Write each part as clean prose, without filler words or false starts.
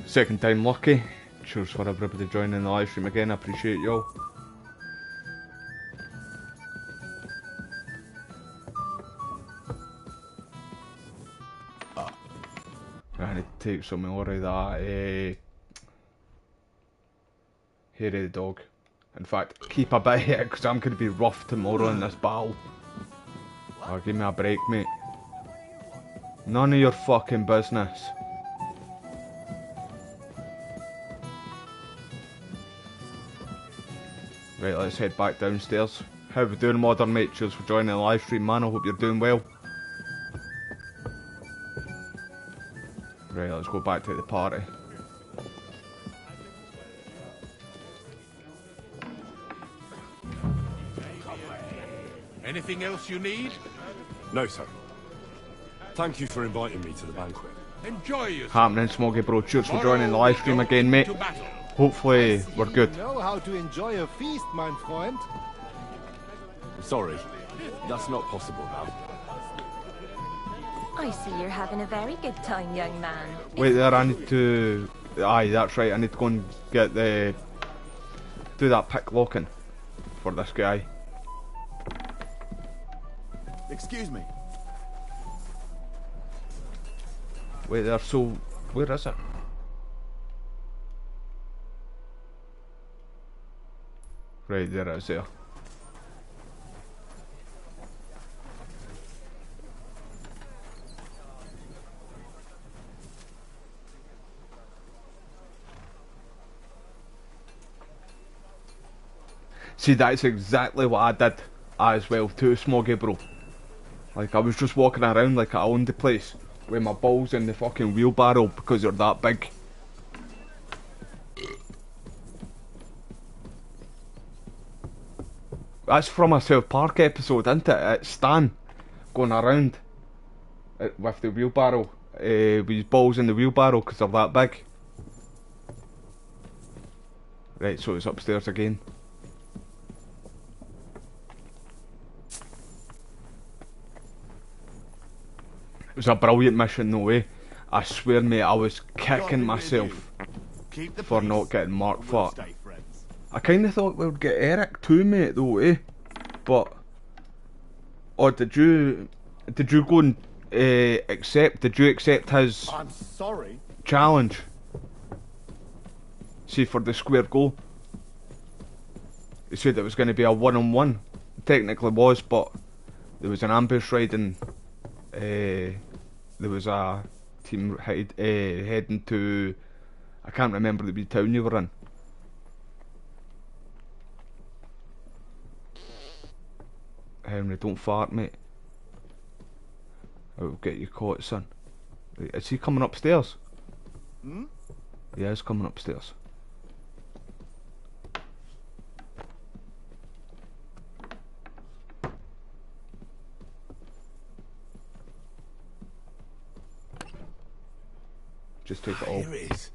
Second time lucky. Cheers for everybody joining the live stream again, I appreciate y'all. I need to take some more of that hairy dog. In fact, keep a bit of it because I'm going to be rough tomorrow in this battle. Oh, give me a break, mate. None of your fucking business. Right, let's head back downstairs. How we doing, modern mate? Cheers for joining the live stream, man. I hope you're doing well. Right, let's go back to the party. Anything else you need? No, sir. Thank you for inviting me to the banquet. Enjoy yourself. Happening, Smoggy bro. Cheers for joining the live stream again, mate. Hopefully, we're good. You know how to enjoy a feast, mein Freund. Sorry, that's not possible now. I see you're having a very good time, young man. Wait there, I need to... Aye, that's right, I need to go and get the... do that pick locking for this guy. Excuse me. Wait there, so... where is it? Right, there it is there. See, that's exactly what I did as well too, Smoggy bro. Like, I was just walking around like I owned the place with my balls in the fucking wheelbarrow because they're that big. That's from a South Park episode, isn't it? It's Stan going around with the wheelbarrow, with his balls in the wheelbarrow because they're that big. Right, so it's upstairs again. It was a brilliant mission, no way. I swear, mate, I was kicking myself for not getting marked for it. I kind of thought we would get Eric too, mate, though, eh? But... oh, did you go and accept, did you accept his I'm sorry. challenge? See, for the square goal. He said it was going to be a one-on-one. Technically was, but there was an ambush raid and there was a team heading to... I can't remember the wee town you were in. Henry, don't fart, mate. I'll get you caught, son. Is he coming upstairs? Hmm? Yeah, he's coming upstairs. Just take it all. Here it is.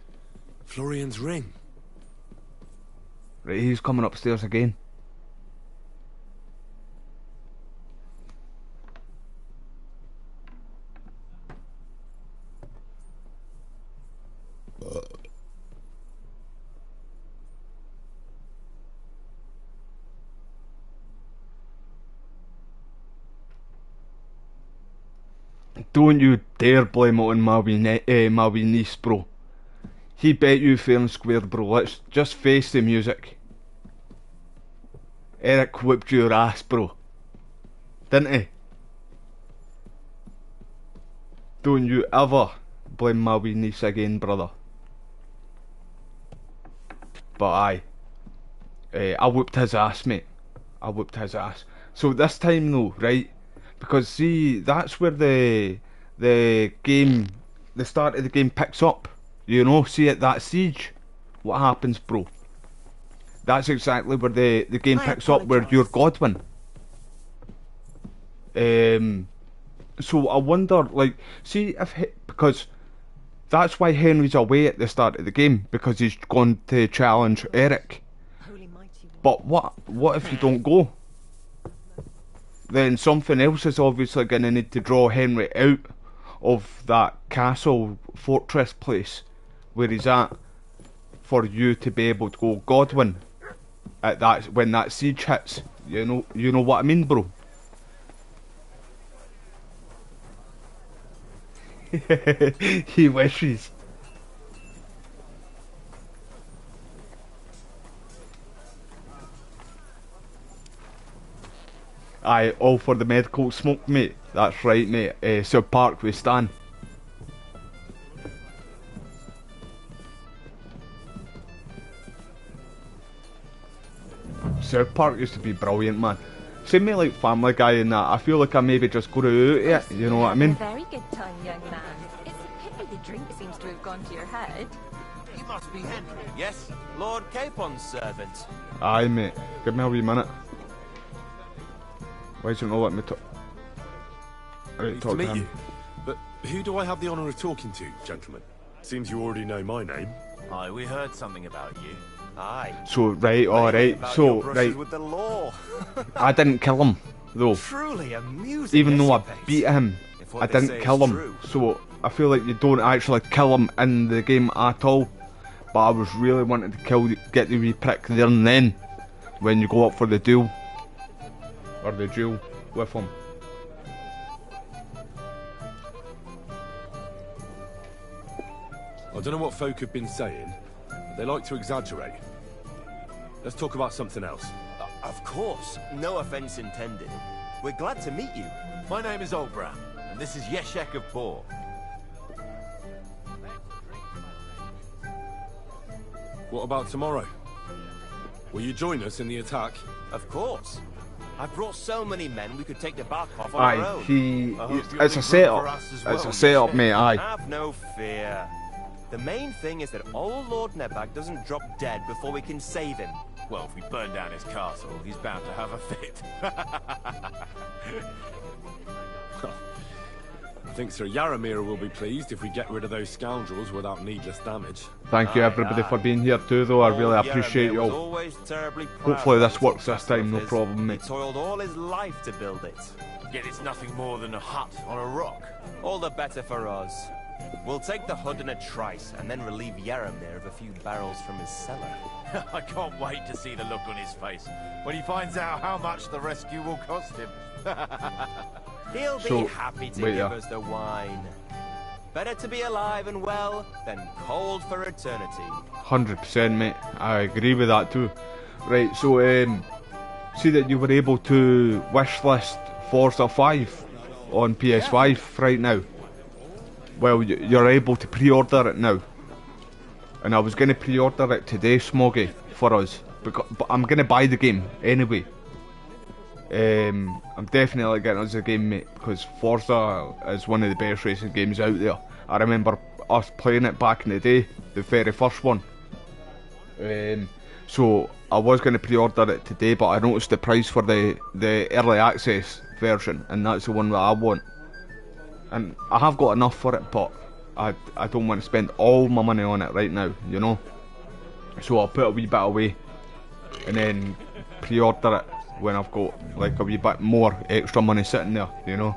Florian's ring. Right, he's coming upstairs again. Don't you dare blame it on my wee niece, bro. He bet you fair and square, bro. Let's just face the music. Eric whipped your ass, bro. Didn't he? Don't you ever blame my wee niece again, brother. But aye. I whooped his ass, mate. I whooped his ass. So this time though, right? Because see, that's where the game, the start of the game picks up. You know, see at that siege, what happens, bro? That's exactly where the game picks up, where you're Godwin. So I wonder, like, see if because that's why Henry's away at the start of the game, because he's gone to challenge Eric. But what if you don't go? Then something else is obviously going to need to draw Henry out of that castle fortress place where he's at for you to be able to go Godwin at that when that siege hits. You know what I mean, bro? He wishes. Aye, all for the medical smoke, mate. That's right, mate. South Park we stand. South Park used to be brilliant, man. Same me like Family Guy and that. I feel like I maybe just go out it, you know what I mean? A very good time, young man. It's a pity the drink seems to have gone to your head. You must be Henry, yes? Lord Capon's servant. Aye, mate. Give me a wee minute. Why don't you let me talk? Pleased to meet you. But who do I have the honour of talking to, gentlemen? Seems you already know my name. Aye, we heard something about you. Aye. So, right, alright. So, right. With the law. I didn't kill him, though. Truly amusing. Even though I yes, beat him, I didn't kill him. True. So, I feel like you don't actually kill him in the game at all. But I was really wanting to get the wee prick there and then, when you go up for the duel. Or the duel with him. I don't know what folk have been saying, but they like to exaggerate. Let's talk about something else. Of course. No offence intended. We're glad to meet you. My name is Olbram, and this is Yeshek of Boar. What about tomorrow? Will you join us in the attack? Of course. I brought so many men we could take the back off on our Aye, own. it's a setup. It's a setup, mate, aye. Have no fear. The main thing is that old Lord Nebag doesn't drop dead before we can save him. Well, if we burn down his castle, he's bound to have a fit. I think Sir Yaramir will be pleased if we get rid of those scoundrels without needless damage. Thank you everybody for being here too, though. I really appreciate you all. Hopefully this works this time, no problem, mate. He toiled all his life to build it. Yet it's nothing more than a hut on a rock. All the better for us. We'll take the hood in a trice, and then relieve Yaramir of a few barrels from his cellar. I can't wait to see the look on his face when he finds out how much the rescue will cost him. He'll be happy to give us the wine. Better to be alive and well than cold for eternity. 100%, mate. I agree with that too. Right, so see that you were able to wishlist Forza 5 on PS5 right now. Well, you're able to pre-order it now. And I was going to pre-order it today, Smoggy, for us. But I'm going to buy the game anyway. I'm definitely getting us a game, mate, because Forza is one of the best racing games out there. I remember us playing it back in the day, the very first one. So I was going to pre-order it today, but I noticed the price for the early access version, and that's the one that I want. And I have got enough for it, but I don't want to spend all my money on it right now, you know. So I'll put a wee bit away, and then pre-order it when I've got like a wee bit more extra money sitting there, you know.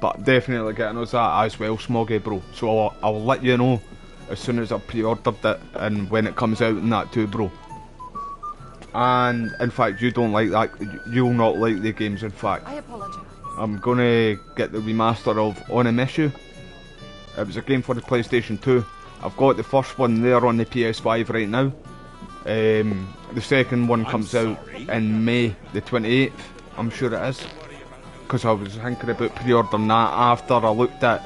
But definitely getting us that as well, Smoggy, bro. So I'll let you know as soon as I've pre-ordered it and when it comes out and that too, bro. And in fact, you don't like that. You'll not like the games. In fact, I apologize. I'm gonna get the remaster of On a Mission. It was a game for the PlayStation 2. I've got the first one there on the PS5 right now. The second one comes out in May the 28th, I'm sure it is. Because I was thinking about pre-ordering that after I looked at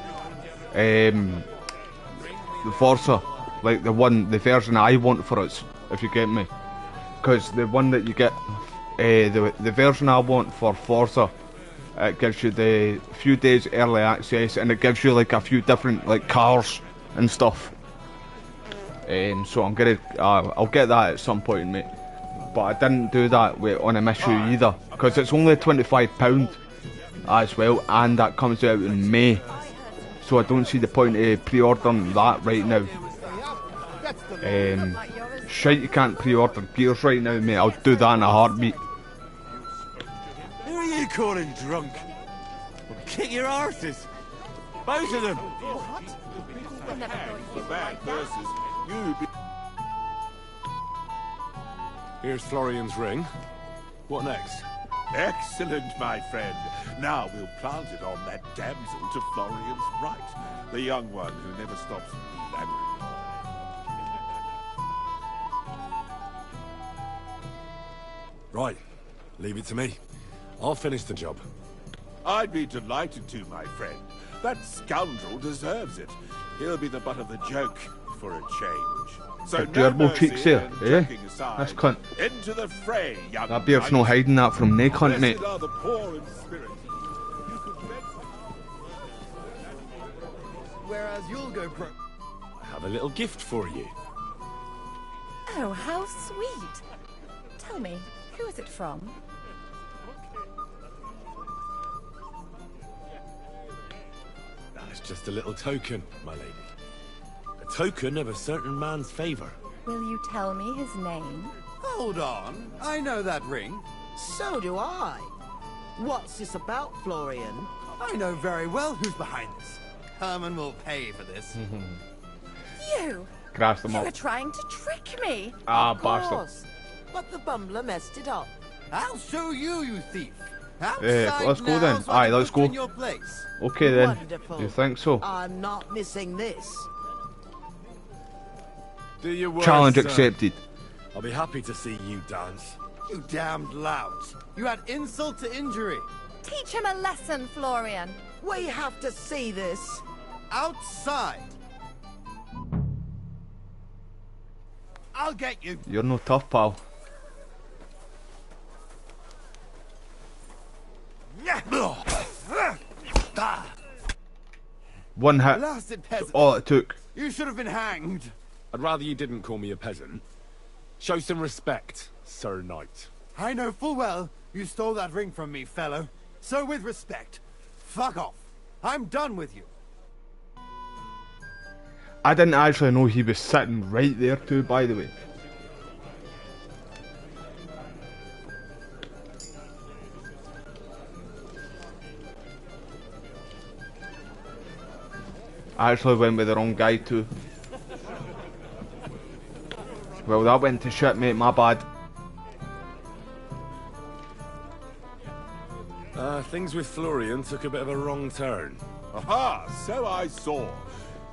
the Forza, like the version I want for us, if you get me. Because the one that you get, the version I want for Forza, it gives you the few days early access, and it gives you like a few different like cars and stuff. So I'm gonna, I'll get that at some point, mate. But I didn't do that with On a Mission either, because it's only £25 as well, and that comes out in May. So I don't see the point of pre-ordering that right now. Shite, you can't pre-order Gears right now, mate. I'll do that in a heartbeat. Who are you calling drunk? I'll kick your arses. Both of them! What? I never thought you were Bad like that. verses. You be... Here's Florian's ring. What next? Excellent, my friend. Now we'll plant it on that damsel to Florian's right. The young one who never stops blabbering. Right. Leave it to me. I'll finish the job. I'd be delighted to, my friend. That scoundrel deserves it. He'll be the butt of the joke for a change. So A no gerbil mercy cheeks there, and eh? joking aside, That's cunt. Into the fray, young That beard's no knight. hiding that from nae cunt, mate. Blessed are the poor in spirit. You could bet- Whereas you'll go pro... I have a little gift for you. Oh, how sweet. Tell me, who is it from? That's just a little token, my lady. A token of a certain man's favor. Will you tell me his name? Hold on. I know that ring. So do I. What's this about, Florian? I know very well who's behind this. Herman will pay for this. You! Crash them You were up. trying to trick me! Ah, Of bastard. course. But the bumbler messed it up. I'll show you, you thief. Outside let's go now, then. so I Aye, can let's put you go. in your place. Okay then. Wonderful. You think so? I'm not missing this. Do your worst, Challenge sir. accepted. I'll be happy to see you dance. You damned lout. You add insult to injury. Teach him a lesson, Florian. We have to see this. Outside. I'll get you. You're no tough, pal. One hit. Blasted peasant. All it took. You should have been hanged. I'd rather you didn't call me a peasant. Show some respect, Sir Knight. I know full well you stole that ring from me, fellow. So with respect, fuck off. I'm done with you. I didn't actually know he was sitting right there too, by the way. I actually went with the wrong guy too. Well, that went to shit, mate, my bad. Things with Florian took a bit of a wrong turn. Aha, so I saw.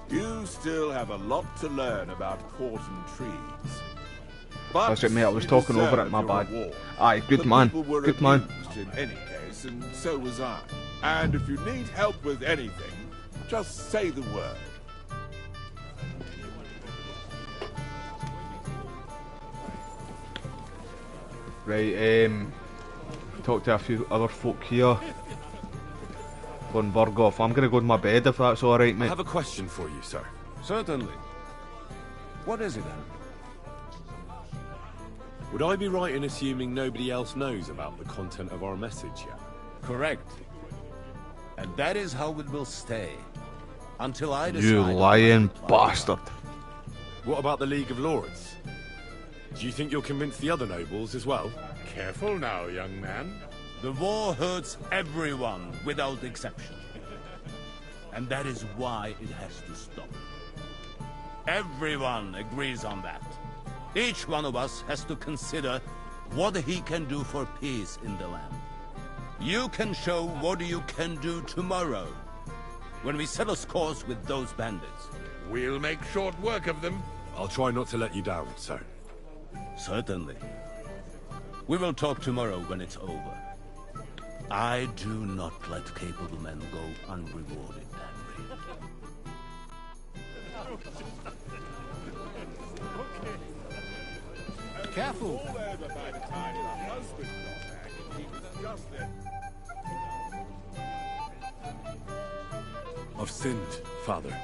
You still have a lot to learn about court and trees. But That's it, mate, I was you talking over deserve it, my your bad. reward. Aye, good The man, people were good man. abused in any case, and so was I. And if you need help with anything, just say the word. Right, talk to a few other folk here. Going Burg off. I'm gonna go to my bed if that's alright, I mate. have a question for you, sir. Certainly. What is it then? Would I be right in assuming nobody else knows about the content of our message yet? Correct. And that is how it will stay. Until I decide... You on lying my reply. bastard. What about the League of Lords? Do you think you'll convince the other nobles as well? Careful now, young man. The war hurts everyone without exception. And that is why it has to stop. Everyone agrees on that. Each one of us has to consider what he can do for peace in the land. You can show what you can do tomorrow, when we settle scores with those bandits. We'll make short work of them. I'll try not to let you down, sir. Certainly. We will talk tomorrow when it's over. I do not let capable men go unrewarded, Henry. Careful. All over by the time the husband got back, and he was just there. I've sinned, Father.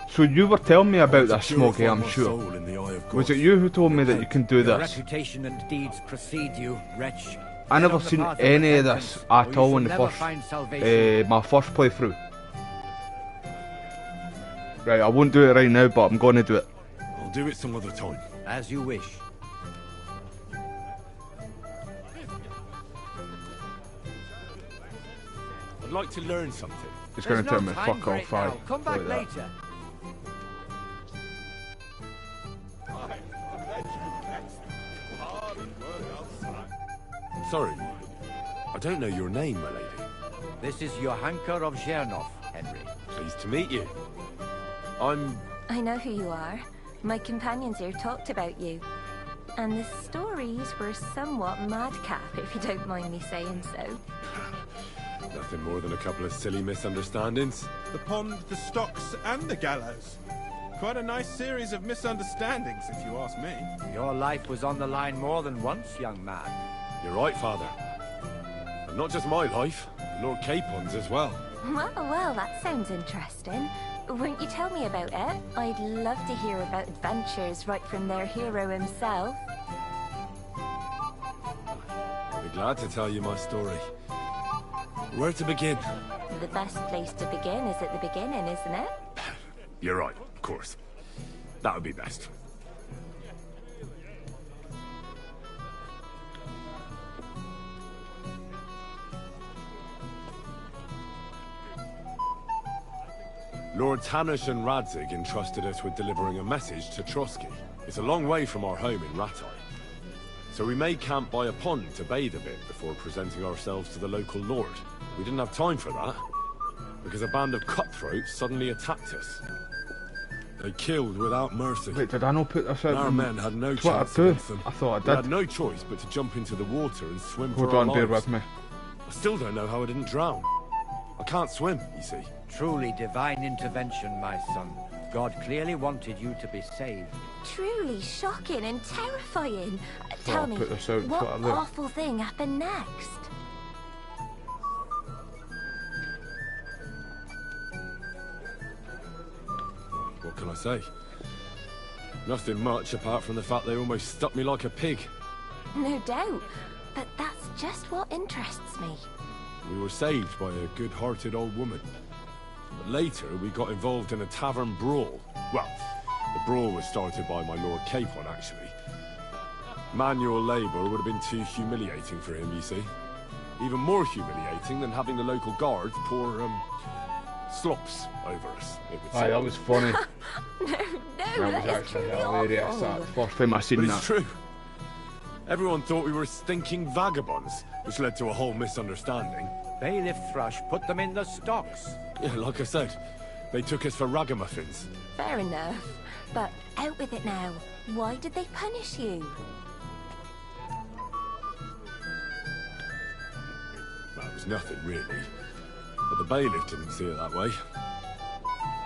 So you were telling me about To this, Smokey, purify I'm my sure. soul in the eye of Was God. it you who told me that you can do Your this? reputation and deeds precede you, wretch. I never Get on the seen path of any of repentance, this or at you all shall in the never first, find salvation. my first playthrough. Right, I won't do it right now, but I'm going to do it. I'll do it some other time. As you wish. I'd like to learn something. It's going to tell me fuck off, aye. Come back Like that. later. Sorry, I don't know your name, my lady. This is Johanka of Zhernov, Henry. Pleased to meet you. I'm... I know who you are. My companions here talked about you. And the stories were somewhat madcap, if you don't mind me saying so. Nothing more than a couple of silly misunderstandings. The pond, the stocks, and the gallows. Quite a nice series of misunderstandings, if you ask me. Your life was on the line more than once, young man. You're right, Father. And not just my life, Lord Capon's as well. Well, that sounds interesting. Won't you tell me about it? I'd love to hear about adventures right from their hero himself. I'll be glad to tell you my story. Where to begin? The best place to begin is at the beginning, isn't it? You're right, of course. That would be best. Lord Tanish and Radzig entrusted us with delivering a message to Trotsky. It's a long way from our home in Ratai. So we made camp by a pond to bathe a bit before presenting ourselves to the local lord. We didn't have time for that, because a band of cutthroats suddenly attacked us. They killed without mercy. Wait, did I not put this out? Our men had no That's what chance I do. against them. I thought I did. We had no choice but to jump into the water and swim Hold for our on, bear lives. with me. I still don't know how I didn't drown. I can't swim, you see. Truly divine intervention, my son. God clearly wanted you to be saved. Truly shocking and terrifying. Tell I'll me, put this out, what put it there. awful thing happened next? What can I say? Nothing much apart from the fact they almost stuck me like a pig. No doubt, but that's just what interests me. We were saved by a good-hearted old woman. But later, we got involved in a tavern brawl. Well, the brawl was started by my Lord Capon, actually. Manual labour would have been too humiliating for him, you see. Even more humiliating than having the local guards pour, slops over us, it would Aye, seem. that was funny. No, That was that is actually truly hilarious. awful. That first time I seen But that. it's true. Everyone thought we were stinking vagabonds, which led to a whole misunderstanding. Bailiff Thrush put them in the stocks. Yeah, like I said, they took us for ragamuffins. Fair enough, but out with it now. Why did they punish you? Well, it was nothing, really. But the bailiff didn't see it that way.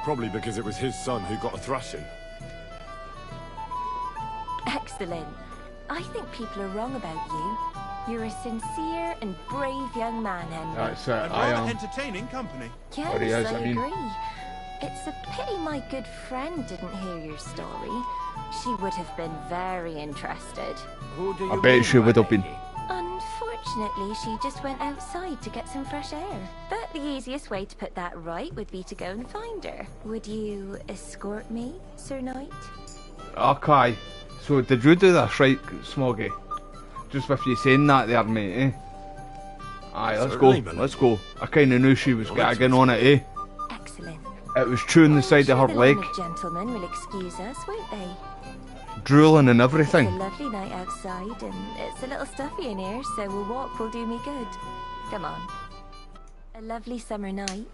Probably because it was his son who got a thrashing. Excellent. I think people are wrong about you. You're a sincere and brave young man, Henry. That's And I rather am. entertaining company. Yes, What he is, I I mean- agree. It's a pity my good friend didn't hear your story. She would have been very interested. Who do you I bet mean, she my would have been. lady? Unfortunately, she just went outside to get some fresh air. But the easiest way to put that right would be to go and find her. Would you escort me, Sir Knight? Okay. So did you do this right, Smoggy? Just with you saying that there, mate, eh? Aye, let's Certainly, go. my Let's lady. go. I kinda knew she was Well, let's gagging on it, eh? Excellent. It was chewing the side of her the leg, learned gentlemen will excuse us, won't they? drooling and It's a everything. lovely night outside, and it's a little stuffy in here, so a walk will do me good. Come on. A lovely summer night.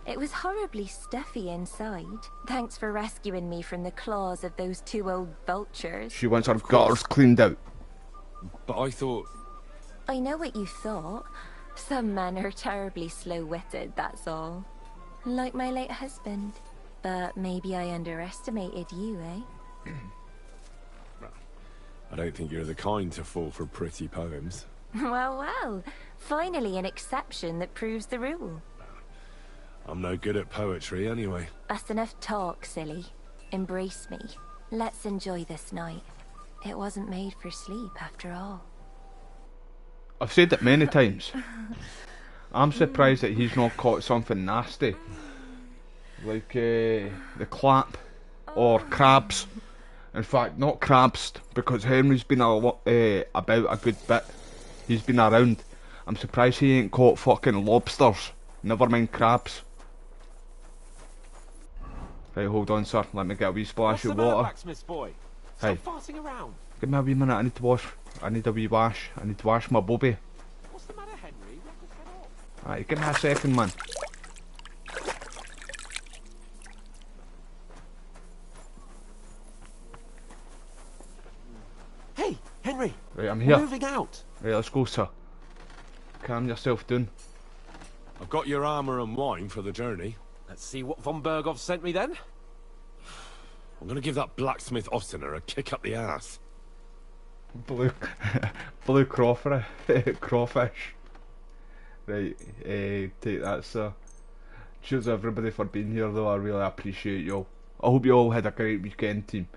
It was horribly stuffy inside. Thanks for rescuing me from the claws of those two old vultures. She wants her gutters cleaned out. But I thought... I know what you thought. Some men are terribly slow-witted, that's all. Like my late husband. But maybe I underestimated you, eh? I don't think you're the kind to fall for pretty poems. Well. Finally an exception that proves the rule. I'm no good at poetry anyway. That's enough talk, silly. Embrace me. Let's enjoy this night. It wasn't made for sleep, after all. I've said it many times. I'm surprised that he's not caught something nasty. Like the clap or crabs. In fact, not crabs, because Henry's been about a good bit. He's been around. I'm surprised he ain't caught fucking lobsters. Never mind crabs. Right, hold on, sir. Let me get a wee splash of water. Blacksmith's boy? Hey. Stop farting around. Give me a wee minute. I need to wash. I need a wee wash. I need to wash my bobby. What's the matter, Henry? Rip his head off. Alright, give me a second, man. Hey, Henry. Right, I'm here. We're moving out. Right, let's go, sir. Calm yourself down. I've got your armour and wine for the journey. Let's see what von Berghoff sent me then. I'm gonna give that blacksmith Ostiner a kick up the ass. Blue, blue crawfish. Right, take that, sir. Cheers everybody for being here, though. I really appreciate you all. I hope you all had a great weekend, team.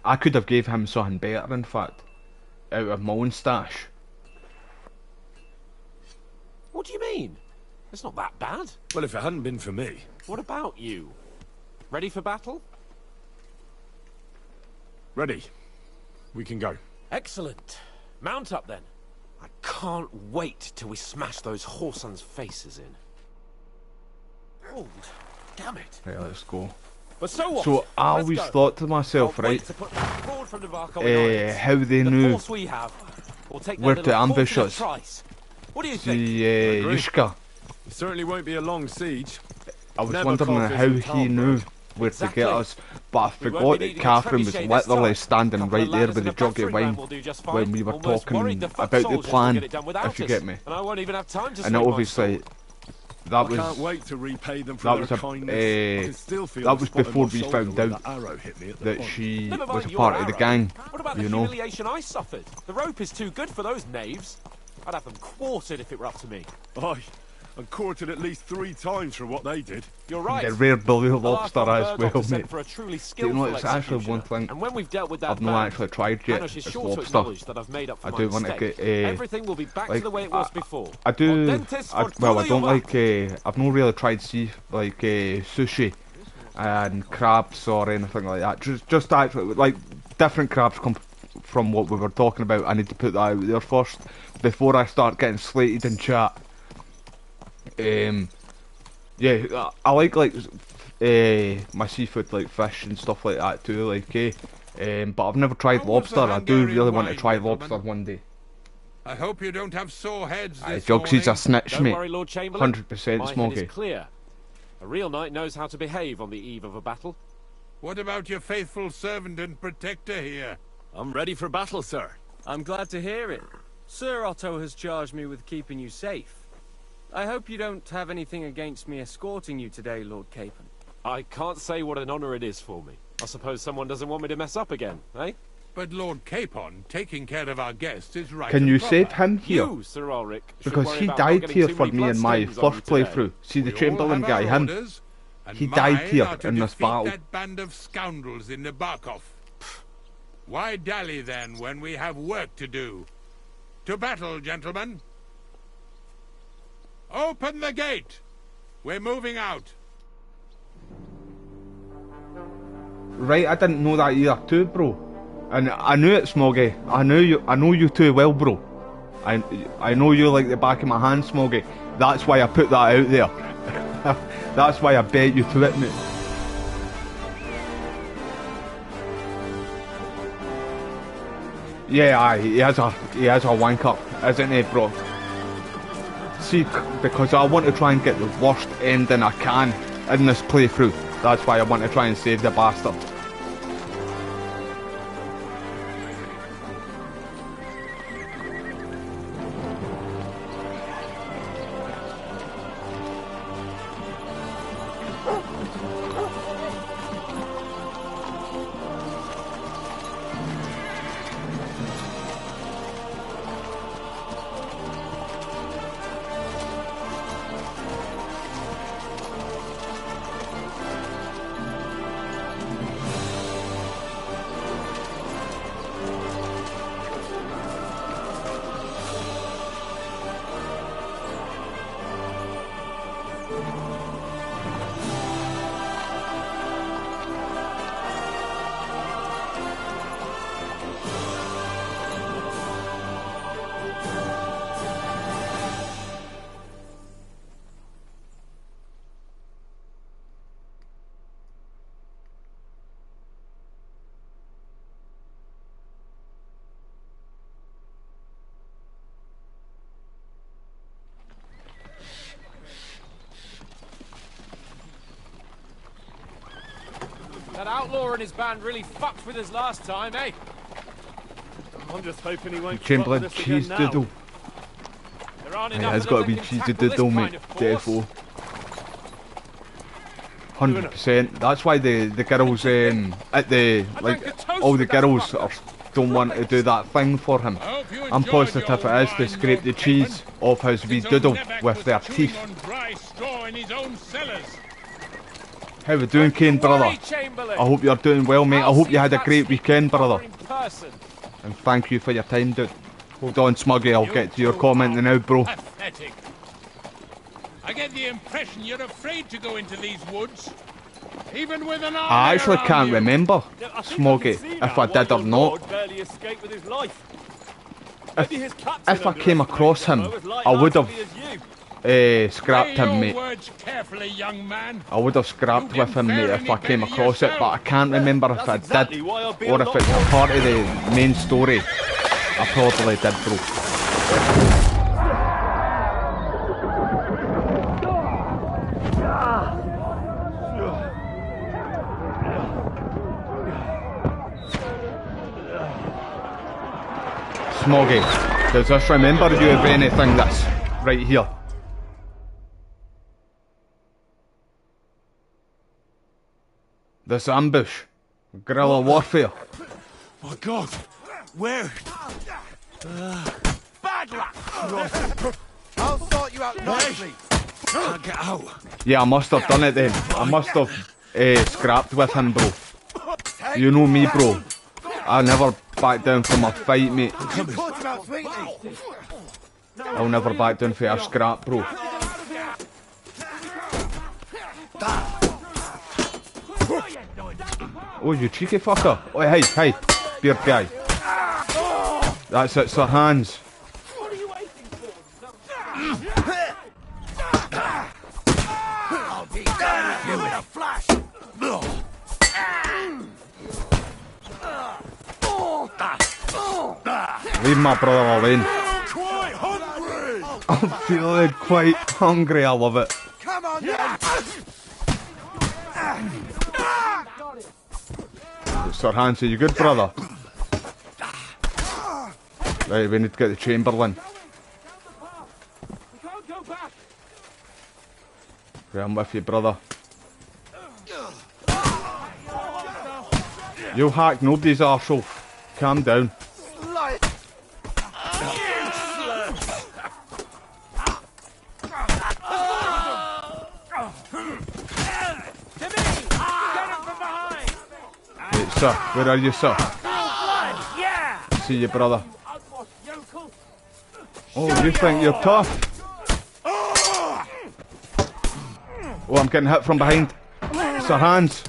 I could have gave him something better, in fact, out of my own stash. What do you mean? It's not that bad. Well, if it hadn't been for me. What about you? Ready for battle? Ready. We can go. Excellent. Mount up then. I can't wait till we smash those whoresons' faces in. Oh, damn it. Right, let's go. But so what? So I always thought to myself, right, how they knew where to ambush us. What do you think? Yushka. It certainly won't be a long siege. I was wondering how he knew where to get us, but I forgot that Catherine was literally standing right there with the jug of wine when we were talking about the plan, if you get me. And obviously, that was wait to repay them for their kindness. That was before we found out that she was a part of the gang. What about the humiliation I suffered? The rope is too good for those knaves. I'd have them quartered if it were up to me. Aye, and quartered at least 3 times for what they did. You're right. The rare blue lobster as well, mate. For a truly You know, it's actually one thing and when we've dealt with that I've not actually tried yet. It's lobster. I do want to get everything will be back to the way it was before. I don't like. I've not really tried sushi and crabs or anything like that. Just actually like different crabs come from what we were talking about. I need to put that out there first before I start getting slated in chat. Yeah, I like my seafood, like fish and stuff like that too, but I've never tried lobster. I do really want to try lobster one day. I hope you don't have sore heads this Jogsy's morning. a snitch, Don't mate. worry, Lord Chamberlain. 100% My head Smoggy. is clear. A real knight knows how to behave on the eve of a battle. What about your faithful servant and protector here? I'm ready for battle, sir. I'm glad to hear it. Sir Otto has charged me with keeping you safe. I hope you don't have anything against me escorting you today, Lord Capon. I can't say what an honour it is for me. I suppose someone doesn't want me to mess up again, eh? But Lord Capon, taking care of our guests is right. Can you and proper. save him here? You, Sir Ulrich, should Because worry he about not died getting here too for many me in my bloodstains on first you today. playthrough. See the We all Chamberlain have guy, our him. orders, and He died mine here are to in this defeat battle. that band of scoundrels in the Barkov. Why dally then when we have work to do? To battle, gentlemen. Open the gate. We're moving out. Right, I didn't know that either too, bro. And I knew it, Smoggy. I know you too well, bro. I know you like the back of my hand, Smoggy. That's why I put that out there. That's why I bet you to it, mate. Yeah, aye, he has a wanker, isn't he, bro? See, because I want to try and get the worst ending I can in this playthrough. That's why I want to try and save the bastard. That outlaw and his band really fucked with us last time, eh? I'm just hoping he won't Chamberlain fuck with us cheese again now. doodle. There aren't Hey, enough it's of got to them be that can cheesy tackle this doodle, kind mate. of force. Defo. 100%. That's why the girls at the all the girls don't want to do that thing for him. I'm positive it is to scrape the cheese off his wee doodle with their teeth. How we doing, Kane, brother? I hope you're doing well, mate. I hope you had a great weekend, brother. And thank you for your time, dude. Hold on, Smuggy, I'll get to your comment now, bro. Pathetic. I get the impression you're afraid to go into these woods. Even with an army I actually around can't you. remember, Smoggy, if I did or not. Barely escaped with his life. If I came across him, I would have scrapped him, mate. Carefully, young man. I would have scrapped with him, mate, if I came across it, but I can't remember if I did, or if it's a part of the main story. I probably did, bro. Smoggy, does this remember you of anything that's right here? This ambush, guerrilla warfare. My God, where? Bad luck! I'll sort you out nicely. Can't get out. Yeah, I must have done it then. I must have scrapped with him, bro. You know me, bro. I never back down from a fight, mate. I'll never back down for a scrap, bro. Oh, you cheeky fucker. Oh, hey, hey, beard guy. That's it, Sir Hans. I'll be done with you in a flash. Leave my brother alone. I'm feeling quite hungry, I love it. Come on, then. Sir Hans, are you good, brother? Right, we need to get the Chamberlain. Right, I'm with you, brother. You hack nobody's arsehole. Calm down. Hey, sir, where are you, sir? See you, brother. Oh, you think you're tough? Oh, I'm getting hit from behind. Sir Hans.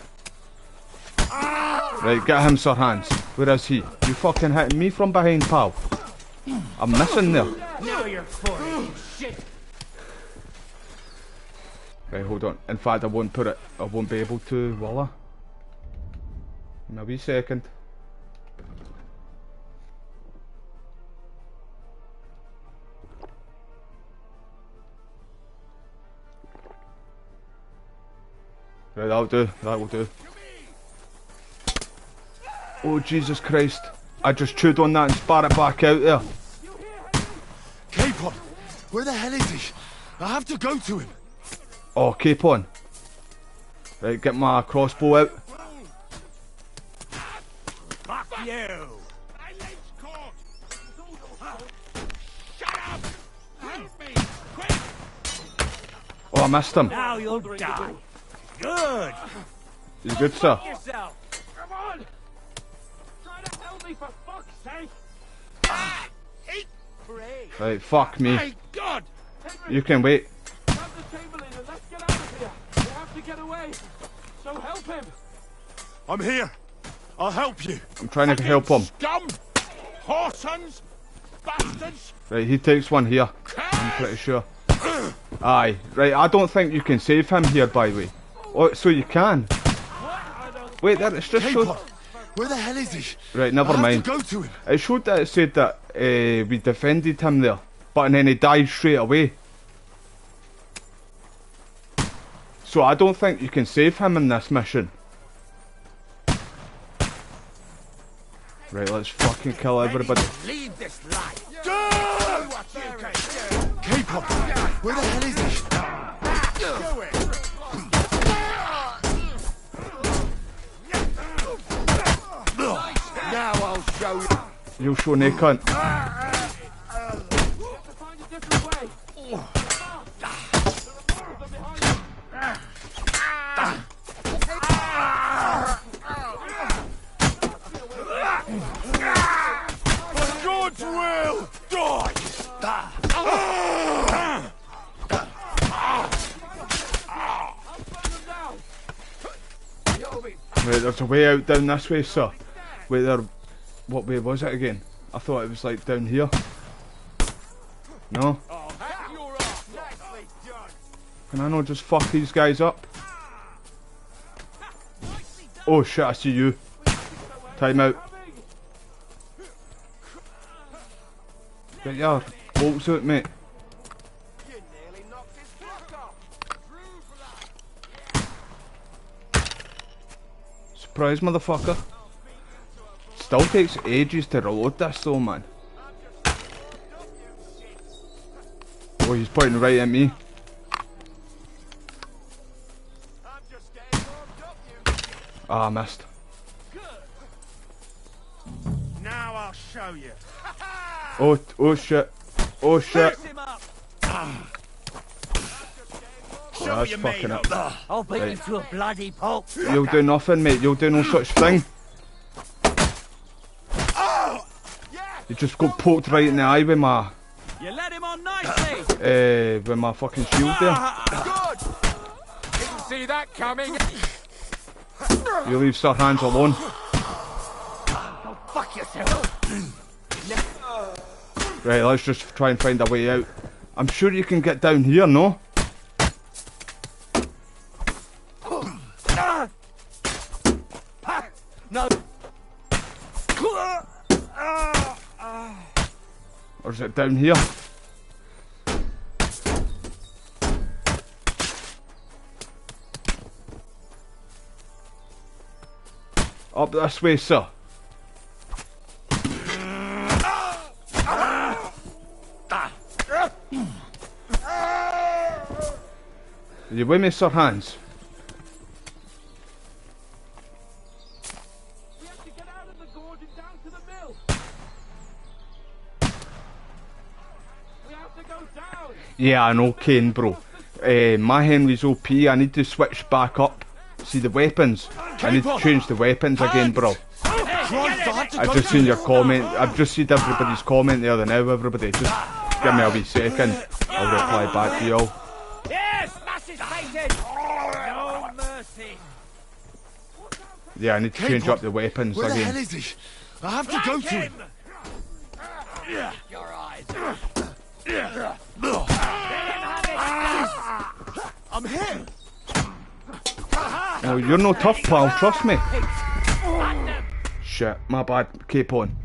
Right, get him, Sir Hans. Where is he? You fucking hitting me from behind, pal. I'm missing there. Now you're for shit. Right, hold on. In fact, I won't put it. I won't be able to, will I? In a wee second. Right, that'll do. That will do. Oh, Jesus Christ. I just chewed on that and spat it back out there. Capon, where the hell is he? I have to go to him. Oh, Capon. Right, get my crossbow out. Fuck you! Shut up! Help me! Quick! Oh, I missed him. Now you'll die. Good. You good, sir? Yourself. Come on. Try to help me for fuck's sake. Right, fuck me. My God! You can wait. Grab the Chamberlain and let's get out of here. We have to get away. So help him. I'm here. I'll help you. I'm trying to help him. Scum! Whoresons! Bastards! Right, he takes one here. I'm pretty sure. Aye. Right, I don't think you can save him here, by the way. Oh, so you can. Wait, there, it's just showed... Where the hell is he? Right, never mind. Go to him. It showed that it said that we defended him there. But then he died straight away. So I don't think you can save him in this mission. Right, let's fucking kill everybody. Leave this life. Keep on. Where the hell is he? Now I'll show you. You'll show no cunt. God's will, die! Right, there's a way out down this way, sir. Wait there. What way was it again? I thought it was like down here. No? Can I not just fuck these guys up? Oh shit, I see you. Time out. Get your bolts out, mate. Surprise, motherfucker. Still takes ages to reload this though, man. Oh, he's pointing right at me. Ah, I missed. Now I'll show you. Oh shit. Oh shit. Yeah, that's fucking it. I'll beat you to a bloody pulp. You'll do nothing, mate. You'll do no such thing. You just got poked right in the eye with my... You let him on nicely. with my fucking shield there. Good. Didn't see that coming. You leave Sir Hans alone. Go fuck yourself. Right, let's just try and find a way out. I'm sure you can get down here, no? No. Or is it down here? Up this way, sir. Are you with me, Sir Hans? Yeah, I know, Kane, bro. My Henry's OP. I need to switch back up. See the weapons. I need to change the weapons again, bro. I've just seen your comment. I've just seen everybody's comment there now. Everybody, just give me a wee second. I'll reply back to you all. Yes, smash his face in. No mercy. Yeah, I need to change up the weapons Where the again. hell is he? I have to go to him. Your eyes. I'm here. Oh, you're no tough, pal. Trust me. Shit, my bad. Keep on.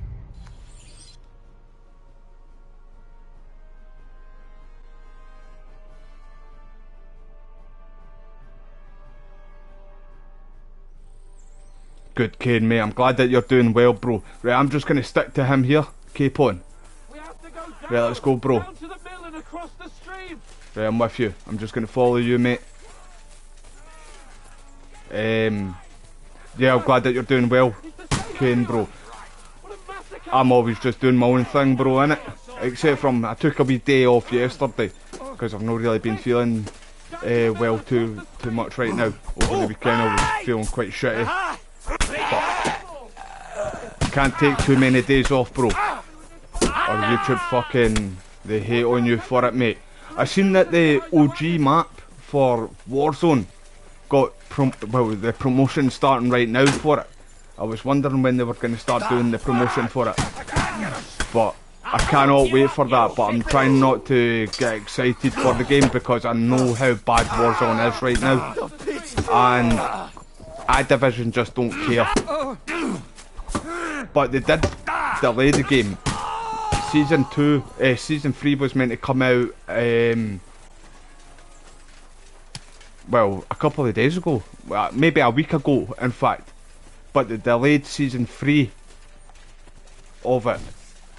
Good, Kane, mate. I'm glad that you're doing well, bro. Right, I'm just gonna stick to him here. Keep on. Right, let's go, bro. Right, I'm with you. I'm just gonna follow you, mate. Yeah, I'm glad that you're doing well, Kane, bro. I'm always just doing my own thing, bro, innit? Except from, I took a wee day off yesterday, because I've not really been feeling well too much right now. Over the weekend I was feeling quite shitty. But can't take too many days off, bro. Or YouTube fucking, they hate on you for it, mate. I seen that the OG map for Warzone got the promotion starting right now for it. I was wondering when they were going to start doing the promotion for it, but I cannot wait for that. But I'm trying not to get excited for the game because I know how bad Warzone is right now, and iDivision just don't care. But they did delay the game. Season 3 was meant to come out well, a couple of days ago, maybe a week ago in fact, but they delayed Season 3 of it,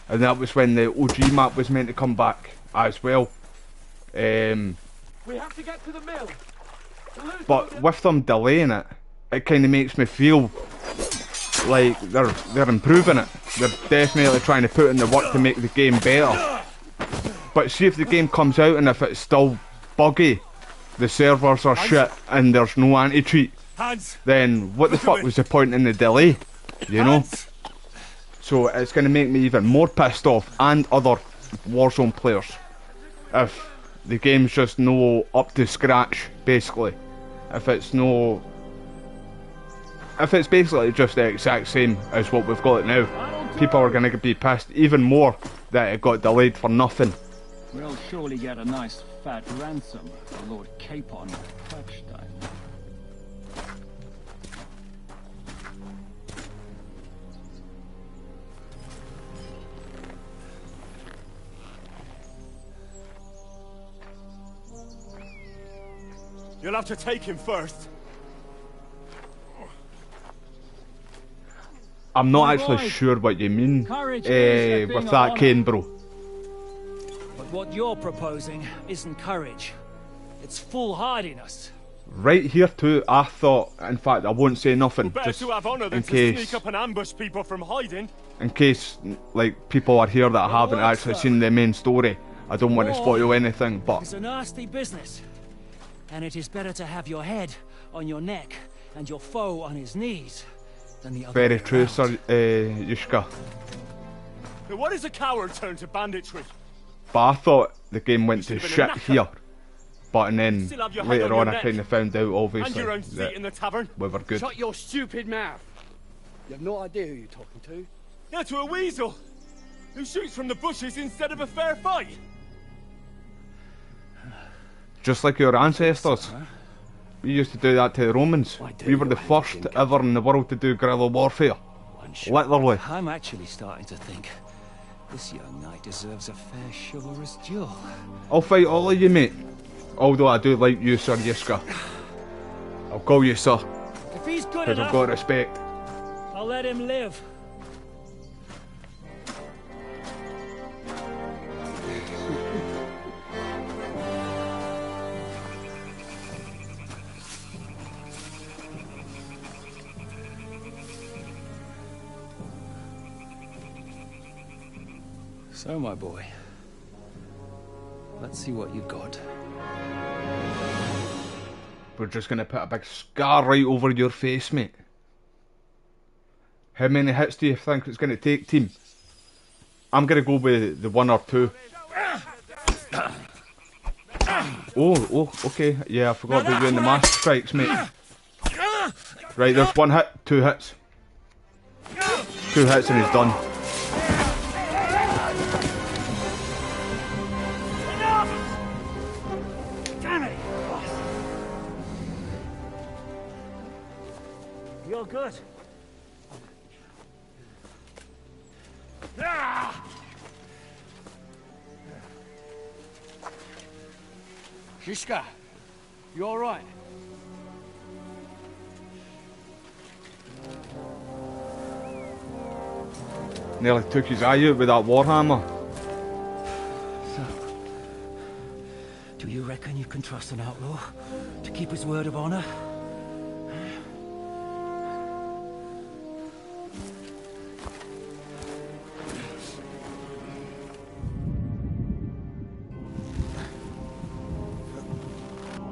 and that was when the OG map was meant to come back as well. We have to get to the mill. But with them delaying it, it kind of makes me feel like they're improving it. They're definitely trying to put in the work to make the game better. But see if the game comes out and if it's still buggy, the servers are shit and there's no anti-cheat, then what the fuck was the point in the delay? You know? So it's going to make me even more pissed off, and other Warzone players, if the game's just no up to scratch, basically. If it's basically just the exact same as what we've got now, people are going to be pissed even more that it got delayed for nothing. We'll surely get a nice fat ransom for Lord Capon Touchstone. You'll have to take him first. I'm not actually sure what you mean with that, Kane, bro. But what you're proposing isn't courage. It's foolhardiness. Right here too, I thought, in fact, I won't say nothing, Better just to have honor than in to case, sneak up and ambush people from hiding. in case, like, people are here that haven't actually seen the main story. I don't want to spoil anything, but It's a nasty business. And it is better to have your head on your neck and your foe on his knees than the other very way true, around. Sir Yushka. What is a coward turn to banditry? But I thought the game went to shit here. But and then Still have your head later on on your I neck. kind of found out, And obviously, your own seat that in the tavern. we were good. Shut your stupid mouth. You have no idea who you're talking to. Yeah, to a weasel who shoots from the bushes instead of a fair fight. Just like your ancestors. We used to do that to the Romans. We were the first ever in the world to do guerrilla warfare. Literally. I'm actually starting to think this young knight deserves a fair chivalrous duel. I'll fight all of you, mate. Although I do like you, Sir Yiska. I'll call you Sir, If he's good because I've enough, got respect. I'll let him live. So, my boy, let's see what you've got. We're just gonna put a big scar right over your face, mate. How many hits do you think it's gonna take, team? I'm gonna go with the 1 or 2. Oh, okay. Yeah, I forgot about doing the mass strikes, mate. Right, there's 1 hit, 2 hits. 2 hits and he's done. Damn it! You're good. Shishka, you all right? Nearly took his eye out with that warhammer. So, do you reckon you can trust an outlaw to keep his word of honor?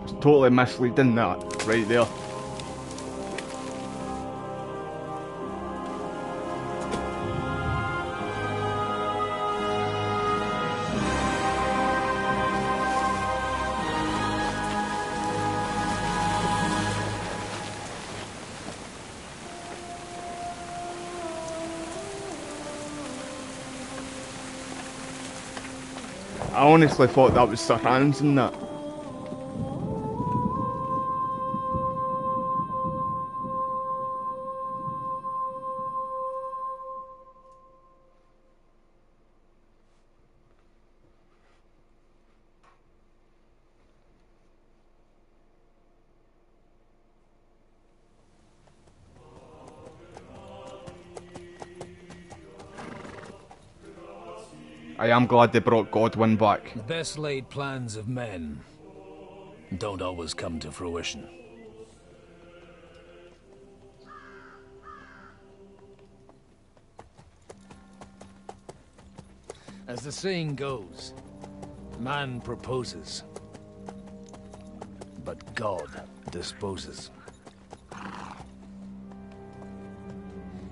It's totally misleading, that, right there. I honestly thought that was Sir Hans in that. I am glad they brought Godwin back. The best laid plans of men don't always come to fruition. As the saying goes, man proposes, but God disposes.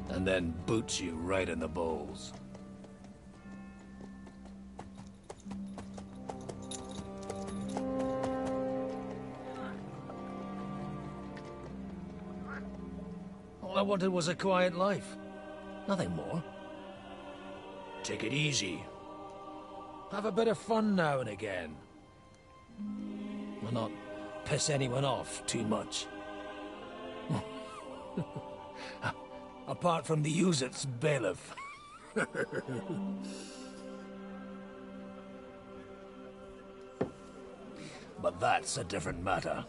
And then boots you right in the balls. All I wanted was a quiet life. Nothing more. Take it easy. Have a bit of fun now and again. Will not piss anyone off too much. Apart from the Uzit's bailiff. But that's a different matter.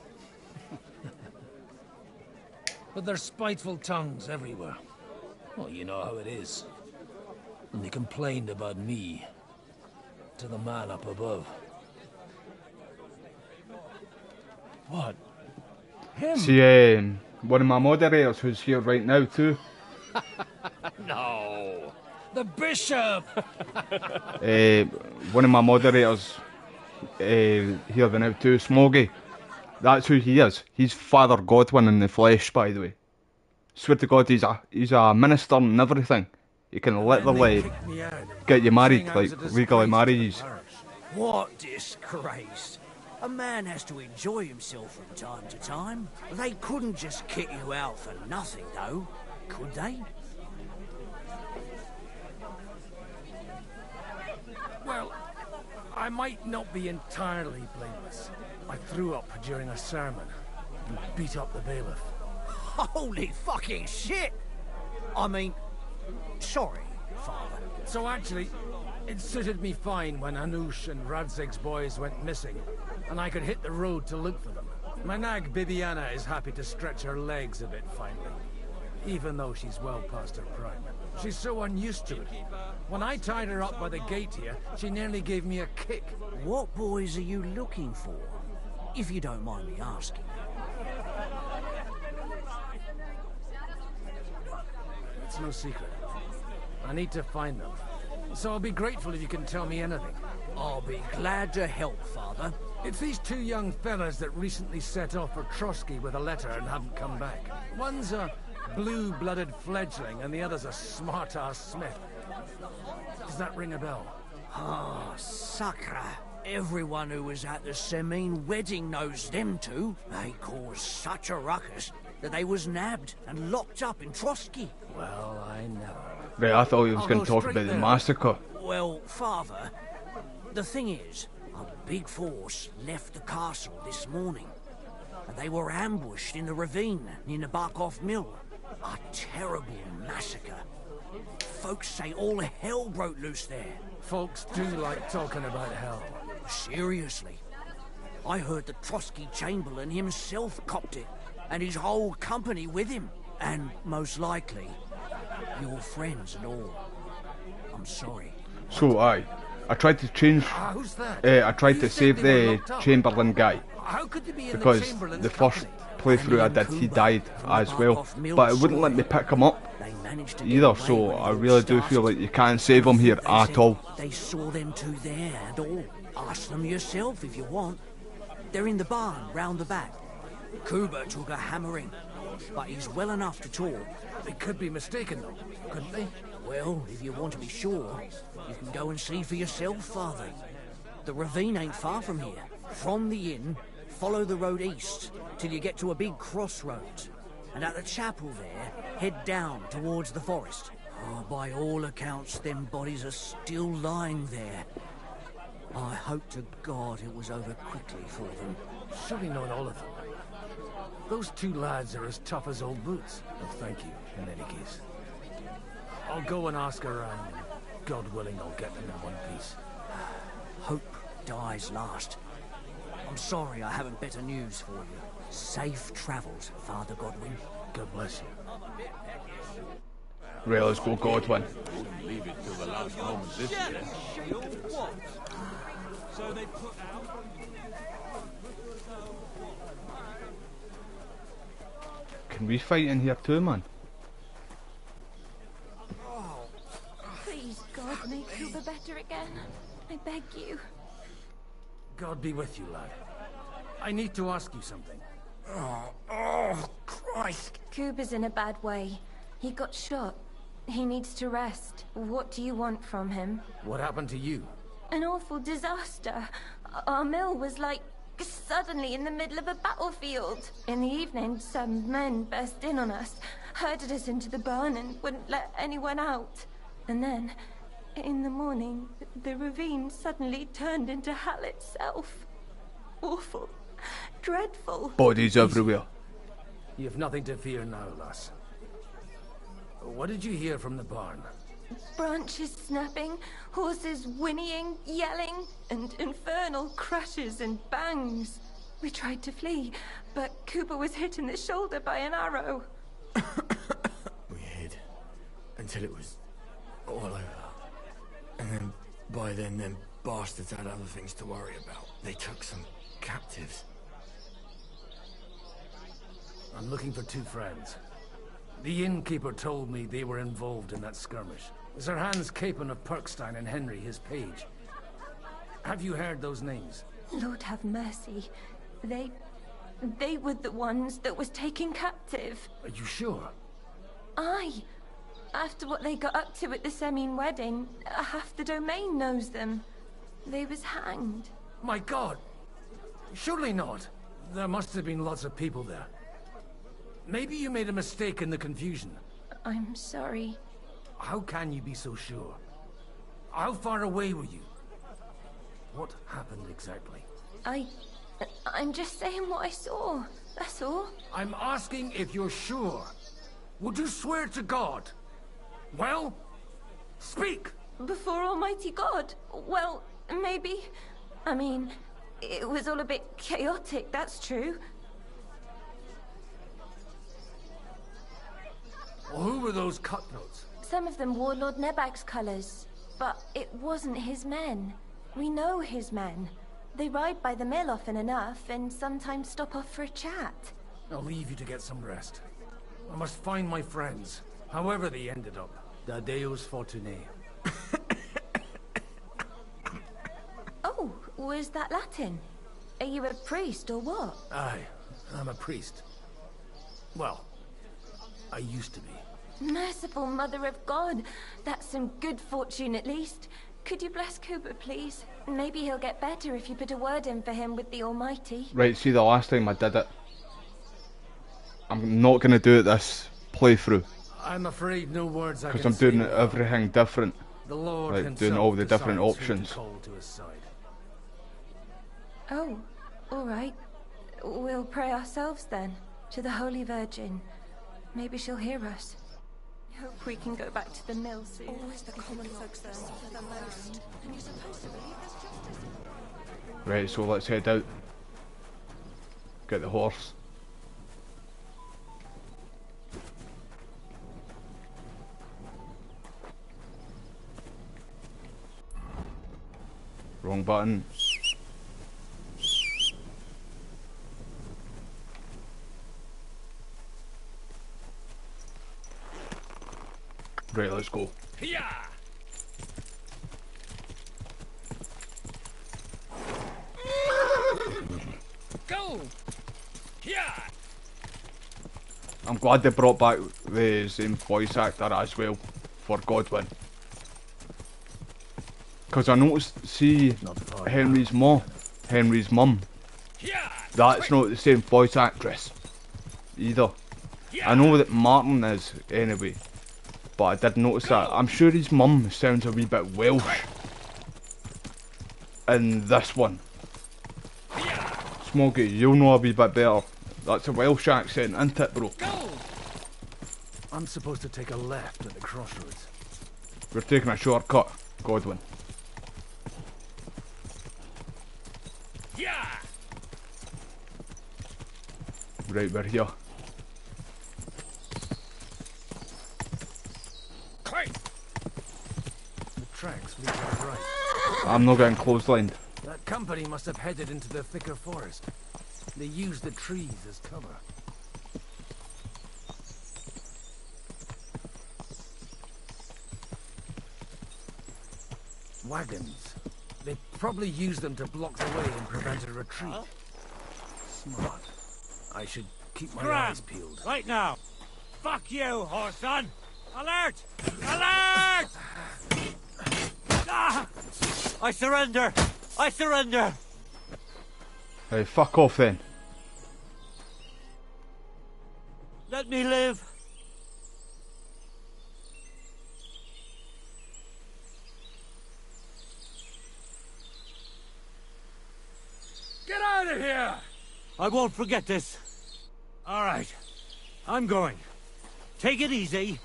But there's spiteful tongues everywhere. Well, you know how it is. And they complained about me to the man up above. What? Him? See, one of my moderators who's here right now too. No. The bishop! One of my moderators here now too, Smoggy. That's who he is. He's Father Godwin in the flesh, by the way. Swear to God, he's a minister and everything. He can literally get you married, like legally marry you. What disgrace. A man has to enjoy himself from time to time. They couldn't just kick you out for nothing, though, could they? Well, I might not be entirely blameless. I threw up during a sermon and beat up the bailiff. Holy fucking shit! I mean, sorry, Father. So actually, it suited me fine when Anush and Radzig's boys went missing, and I could hit the road to look for them. My nag Bibiana is happy to stretch her legs a bit finally, even though she's well past her prime. She's so unused to it. When I tied her up by the gate here, she nearly gave me a kick. What boys are you looking for, if you don't mind me asking? It's no secret. I need to find them. So I'll be grateful if you can tell me anything. I'll be glad to help, Father. It's these two young fellas that recently set off for Trotsky with a letter and haven't come back. One's a blue-blooded fledgling and the other's a smart-ass smith. Does that ring a bell? Ah, Sakra. Everyone who was at the Semine wedding knows them two. They caused such a ruckus that they was nabbed and locked up in Trotsky. Well, I never. Right, I thought he was going to talk about the massacre. Well, Father, the thing is, a big force left the castle this morning. And they were ambushed in the ravine near the Barkov Mill. A terrible massacre. Folks say all hell broke loose there. Folks do like talking about hell. Seriously. I heard the Trotsky Chamberlain himself copped it, and his whole company with him. And most likely, your friends and all. I'm sorry. So I tried to change. Who's that? I tried to save the Chamberlain guy. How could they be in because the Chamberlain's the first playthrough I did, he died as well. But it wouldn't let me pick him up either, so I really do feel like you can't save him here at all. They saw them two there and all. Ask them yourself if you want. They're in the barn round the back. Kuba took a hammering, but he's well enough to talk. They could be mistaken though, couldn't they? Well, if you want to be sure, you can go and see for yourself, Father. The ravine ain't far from here. From the inn, follow the road east till you get to a big crossroads. And at the chapel there, head down towards the forest. Oh, by all accounts, them bodies are still lying there. I hope to God it was over quickly for them. Should have known all of them. Those two lads are as tough as old boots. Well, thank you, in any case. I'll go and ask around, and God willing, I'll get them in one piece. Hope dies last. I'm sorry I haven't better news for you. Safe travels, Father Godwin. God bless you. Right, let's go, Godwin. Wouldn't leave it till the last moment this year. So they put out. Can we fight in here too, man? Please, God, make Cooper better again. I beg you. God be with you, lad. I need to ask you something. Oh, Christ. Cooper's in a bad way. He got shot. He needs to rest. What do you want from him? What happened to you? An awful disaster. Our mill was like suddenly in the middle of a battlefield. In the evening, some men burst in on us, herded us into the barn and wouldn't let anyone out. And then, in the morning, the ravine suddenly turned into hell itself. Awful. Dreadful. Bodies everywhere. You have nothing to fear now, lass. What did you hear from the barn? Branches snapping, horses whinnying, yelling, and infernal crashes and bangs. We tried to flee, but Cooper was hit in the shoulder by an arrow. We hid until it was all over. And then, by then, them bastards had other things to worry about. They took some captives. I'm looking for two friends. The innkeeper told me they were involved in that skirmish. Sir Hans Capon of Perkstein and Henry, his page. Have you heard those names? Lord have mercy. They were the ones that was taken captive. Are you sure? Aye. After what they got up to at the Semine wedding, half the domain knows them. They was hanged. My God! Surely not. There must have been lots of people there. Maybe you made a mistake in the confusion. I'm sorry. How can you be so sure? How far away were you? What happened exactly? I'm just saying what I saw. That's all. I'm asking if you're sure. Would you swear to God? Well, speak! Before Almighty God? Well, maybe. I mean, it was all a bit chaotic, that's true. Well, who were those cutthroats? Some of them wore Lord Nebag's colours, but it wasn't his men. We know his men. They ride by the mill often enough, and sometimes stop off for a chat. I'll leave you to get some rest. I must find my friends, however they ended up. Da Deus Fortunae. Oh, was that Latin? Are you a priest or what? Aye, I'm a priest. Well, I used to be. Merciful Mother of God. That's some good fortune at least. Could you bless Cooper, please? Maybe he'll get better if you put a word in for him with the Almighty. Right, see, the last time I did it, I'm not going to do it this playthrough. I'm afraid no words I can because I'm doing everything different. The Lord like doing all the different options. To his side. Oh, all right. We'll pray ourselves then to the Holy Virgin. Maybe she'll hear us. Hope we can go back to the mill soon. Always the common folks that suffer the most, and you're supposed to believe there's justice. Right, so let's head out. Get the horse. Wrong button. Right, let's go. Yeah. Go. Yeah. I'm glad they brought back the same voice actor as well for Godwin. Because I noticed, see, Henry's mum, that's not the same voice actress either. I know that Martin is anyway, but I did notice that. I'm sure his mum sounds a wee bit Welsh in this one. Smoggy, you'll know a wee bit better. That's a Welsh accent, isn't it, bro? I'm supposed to take a left at the crossroads. We're taking a shortcut, Godwin. Yeah. Right, we're here. tracks lead to the right. I'm not getting clotheslined. That company must have headed into the thicker forest. They used the trees as cover. Wagons. They probably used them to block the way and prevent a retreat. Smart. I should keep my eyes peeled. Right now! Fuck you, Horson! Alert! Alert! Ah! I surrender! I surrender! Hey, fuck off then. Let me live! Get out of here! I won't forget this. All right. I'm going. Take it easy.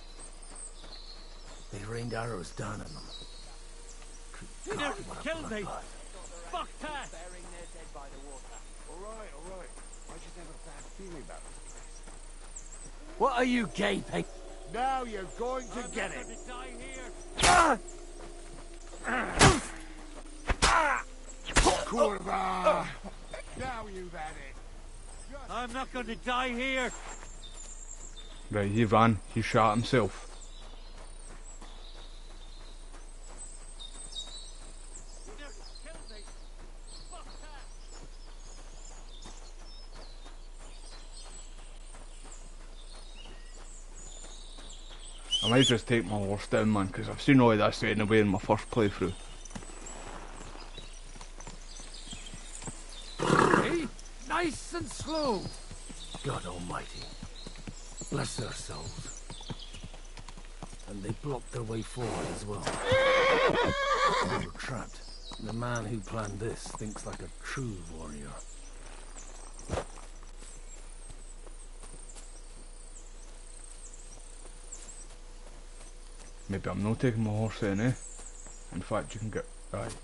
They rained arrows down on them. He didn't kill me. Fuck that. All right. I just have a bad feeling about this place. What are you gaping? Now you're going to get it. Kurva! Now you've had it. I'm not going to die here. Right, he ran. He shot himself. I might just take my horse down, man, because I've seen all this anyway in my first playthrough. Hey, nice and slow. God Almighty, bless their souls. And they blocked their way forward as well. They were trapped. The man who planned this thinks like a true warrior. Maybe I'm not taking my horse then, eh? In fact, you can get... Right.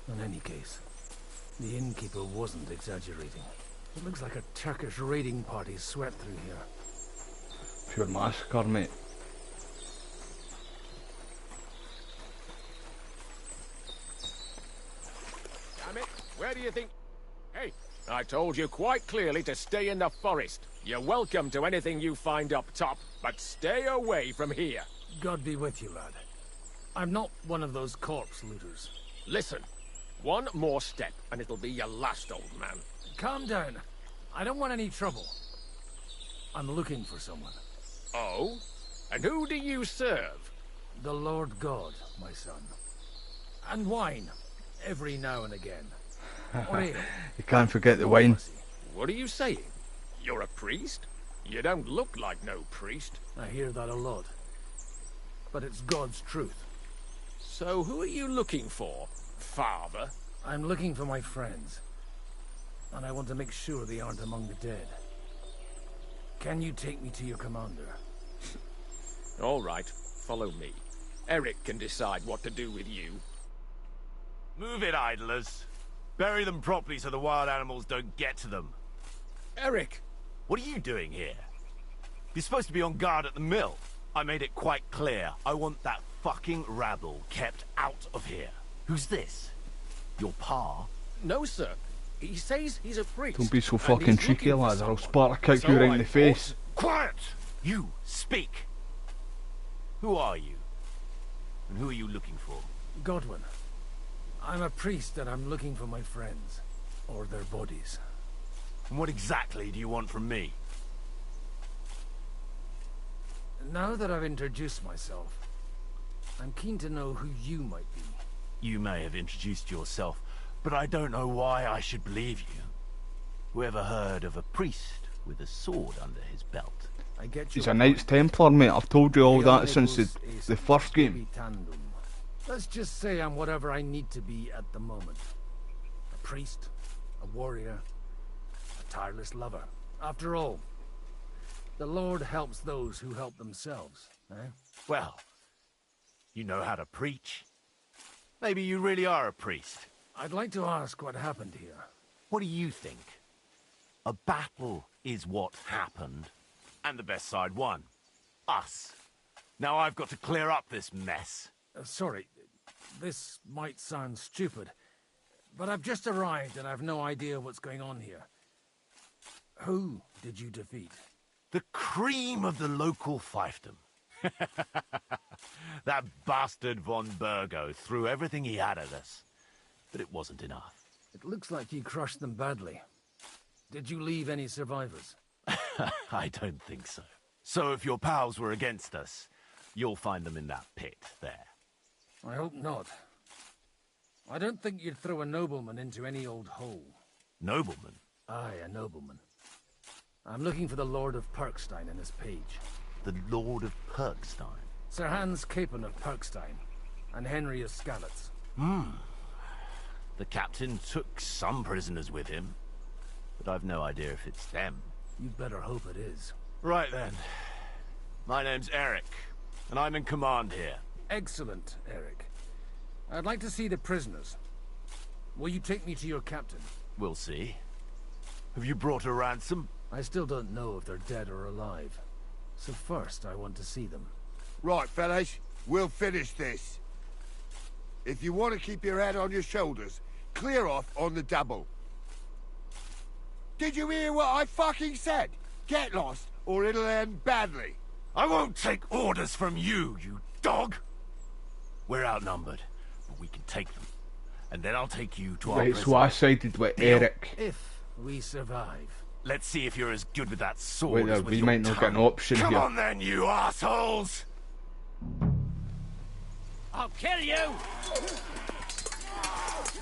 In any case, the innkeeper wasn't exaggerating. It looks like a Turkish raiding party swept through here. Pure massacre, mate. Damn it, where do you think... Hey, I told you quite clearly to stay in the forest. You're welcome to anything you find up top, but stay away from here. God be with you, lad. I'm not one of those corpse looters. Listen, one more step and it'll be your last, old man. Calm down. I don't want any trouble. I'm looking for someone. Oh? And who do you serve? The Lord God, my son. And wine, every now and again. Or ale. You can't forget the wine. What are you saying? You're a priest? You don't look like no priest. I hear that a lot. But it's God's truth. So who are you looking for, Father? I'm looking for my friends. And I want to make sure they aren't among the dead. Can you take me to your commander? All right, follow me. Eric can decide what to do with you. Move it, idlers. Bury them properly so the wild animals don't get to them. Eric! What are you doing here? You're supposed to be on guard at the mill. I made it quite clear. I want that fucking rabble kept out of here. Who's this? Your pa? No, sir. He says he's a priest. Don't be so fucking cheeky, lad, or I'll spark kick you right in the face. Quiet! You, speak! Who are you? And who are you looking for? Godwin. I'm a priest and I'm looking for my friends. Or their bodies. And what exactly do you want from me? Now that I've introduced myself, I'm keen to know who you might be. You may have introduced yourself, but I don't know why I should believe you. Whoever heard of a priest with a sword under his belt? I get He's a Knights Templar, mate. I've told you all that since the first game. Let's just say I'm whatever I need to be at the moment. A priest, a warrior, a tireless lover. After all, the Lord helps those who help themselves, eh? Well, you know how to preach. Maybe you really are a priest. I'd like to ask what happened here. What do you think? A battle is what happened, and the best side won. Us. Now I've got to clear up this mess. Sorry, this might sound stupid, but I've just arrived and I've no idea what's going on here. Who did you defeat? The cream of the local fiefdom. That bastard von Burgo threw everything he had at us, but it wasn't enough. It looks like you crushed them badly. Did you leave any survivors? I don't think so. So if your pals were against us, you'll find them in that pit there. I hope not. I don't think you'd throw a nobleman into any old hole. Nobleman? Aye, a nobleman. I'm looking for the Lord of Perkstein in this page. The Lord of Perkstein? Sir Hans Capon of Perkstein, and Henry of Skalitz. The captain took some prisoners with him, but I've no idea if it's them. You'd better hope it is. Right then. My name's Eric, and I'm in command here. Excellent, Eric. I'd like to see the prisoners. Will you take me to your captain? We'll see. Have you brought a ransom? I still don't know if they're dead or alive. So first, I want to see them. Right, fellas, we'll finish this. If you want to keep your head on your shoulders, clear off on the double. Did you hear what I fucking said? Get lost, or it'll end badly. I won't take orders from you, you dog! We're outnumbered, but we can take them. And then I'll take you to our Right, prison. so I sided with Eric. If we survive. Let's see if you're as good with that sword Wait, as with we your might not get an tongue. option Come here. on then, you assholes! I'll kill you!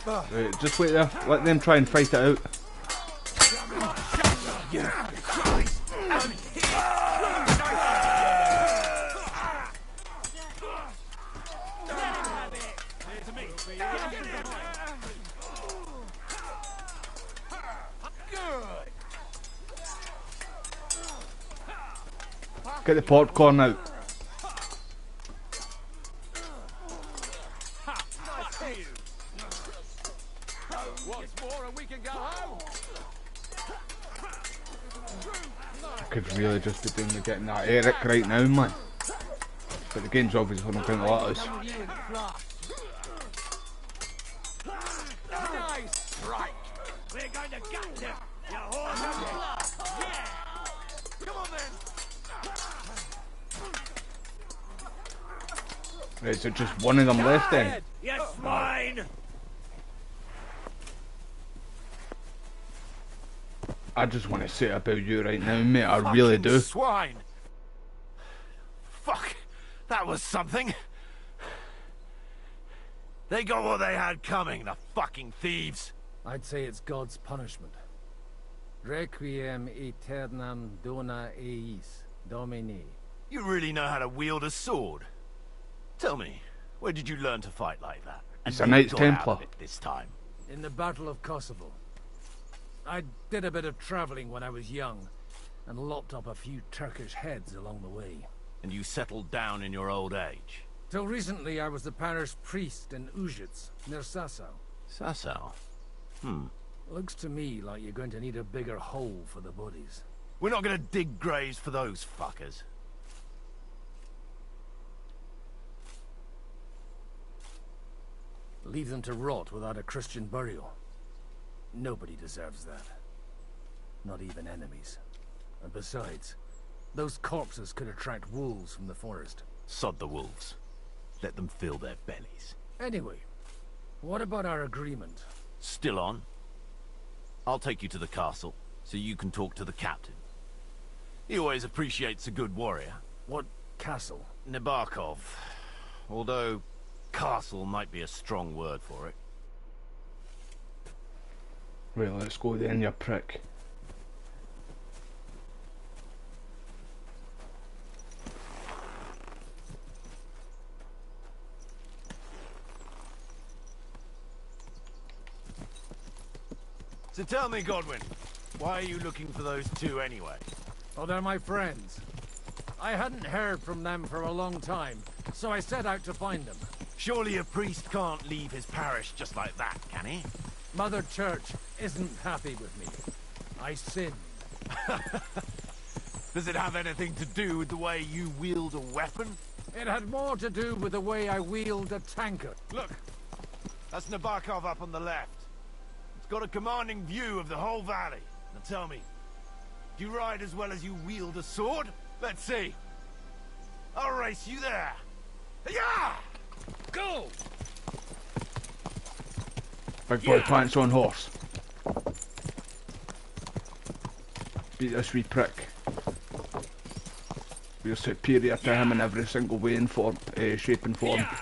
Right, just wait there. Let them try and fight it out. Get the popcorn out. I could really just be doing the getting that Eric right now, man. But the game's obviously not going to let us. Nice strike! We're going to gut him! You horse of blood! Yeah! Come on then! Right, so just one of them left then. You swine! I just want to say about you right now, mate. I really do. Swine! Fuck! That was something! They got what they had coming, the fucking thieves! I'd say it's God's punishment. Requiem aeternam dona eis, Domini. You really know how to wield a sword. Tell me, where did you learn to fight like that? He's And a you Knights got out Templar. of it this time. In the Battle of Kosovo. I did a bit of travelling when I was young, and lopped up a few Turkish heads along the way. And you settled down in your old age. Till recently I was the parish priest in Ujits, near Sasau. Sasau? Looks to me like you're going to need a bigger hole for the bodies. We're not gonna dig graves for those fuckers. Leave them to rot without a Christian burial. Nobody deserves that. Not even enemies. And besides, those corpses could attract wolves from the forest. Sod the wolves. Let them fill their bellies. Anyway, what about our agreement? Still on? I'll take you to the castle, so you can talk to the captain. He always appreciates a good warrior. What castle? Nabokov. Although, castle might be a strong word for it. Right, let's go then, you prick. So tell me, Godwin, why are you looking for those two anyway? Oh, they're my friends. I hadn't heard from them for a long time, so I set out to find them. Surely a priest can't leave his parish just like that, can he? Mother Church isn't happy with me. I sinned. Does it have anything to do with the way you wield a weapon? It had more to do with the way I wield a tankard. Look, that's Nabokov up on the left. It's got a commanding view of the whole valley. Now tell me, do you ride as well as you wield a sword? Let's see. I'll race you there. Yeah! Go! Big boy pants on horse. Beat this wee prick. We're superior to him in every single way and form, shape and form. Yeah.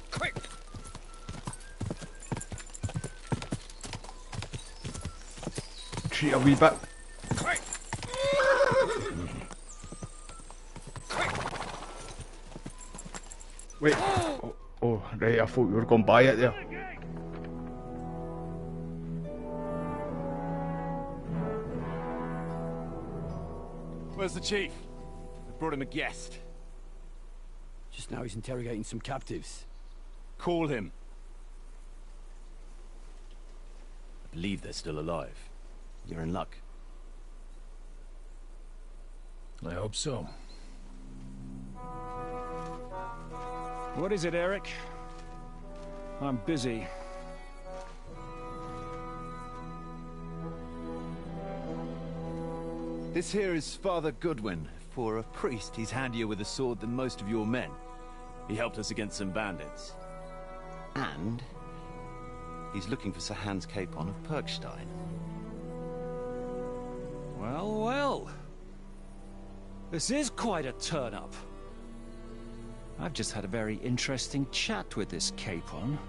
Quick! Cheat a wee bit. Quick! Wait. Oh, right, I thought you were going by it there. Where's the chief? I brought him a guest. Just now he's interrogating some captives. Call him. I believe they're still alive. You're in luck. I hope so. What is it, Eric? I'm busy. This here is Father Goodwin. For a priest, he's handier with a sword than most of your men. He helped us against some bandits. And he's looking for Sir Hans Capon of Perkstein. Well, well. This is quite a turn-up. I've just had a very interesting chat with this Capon.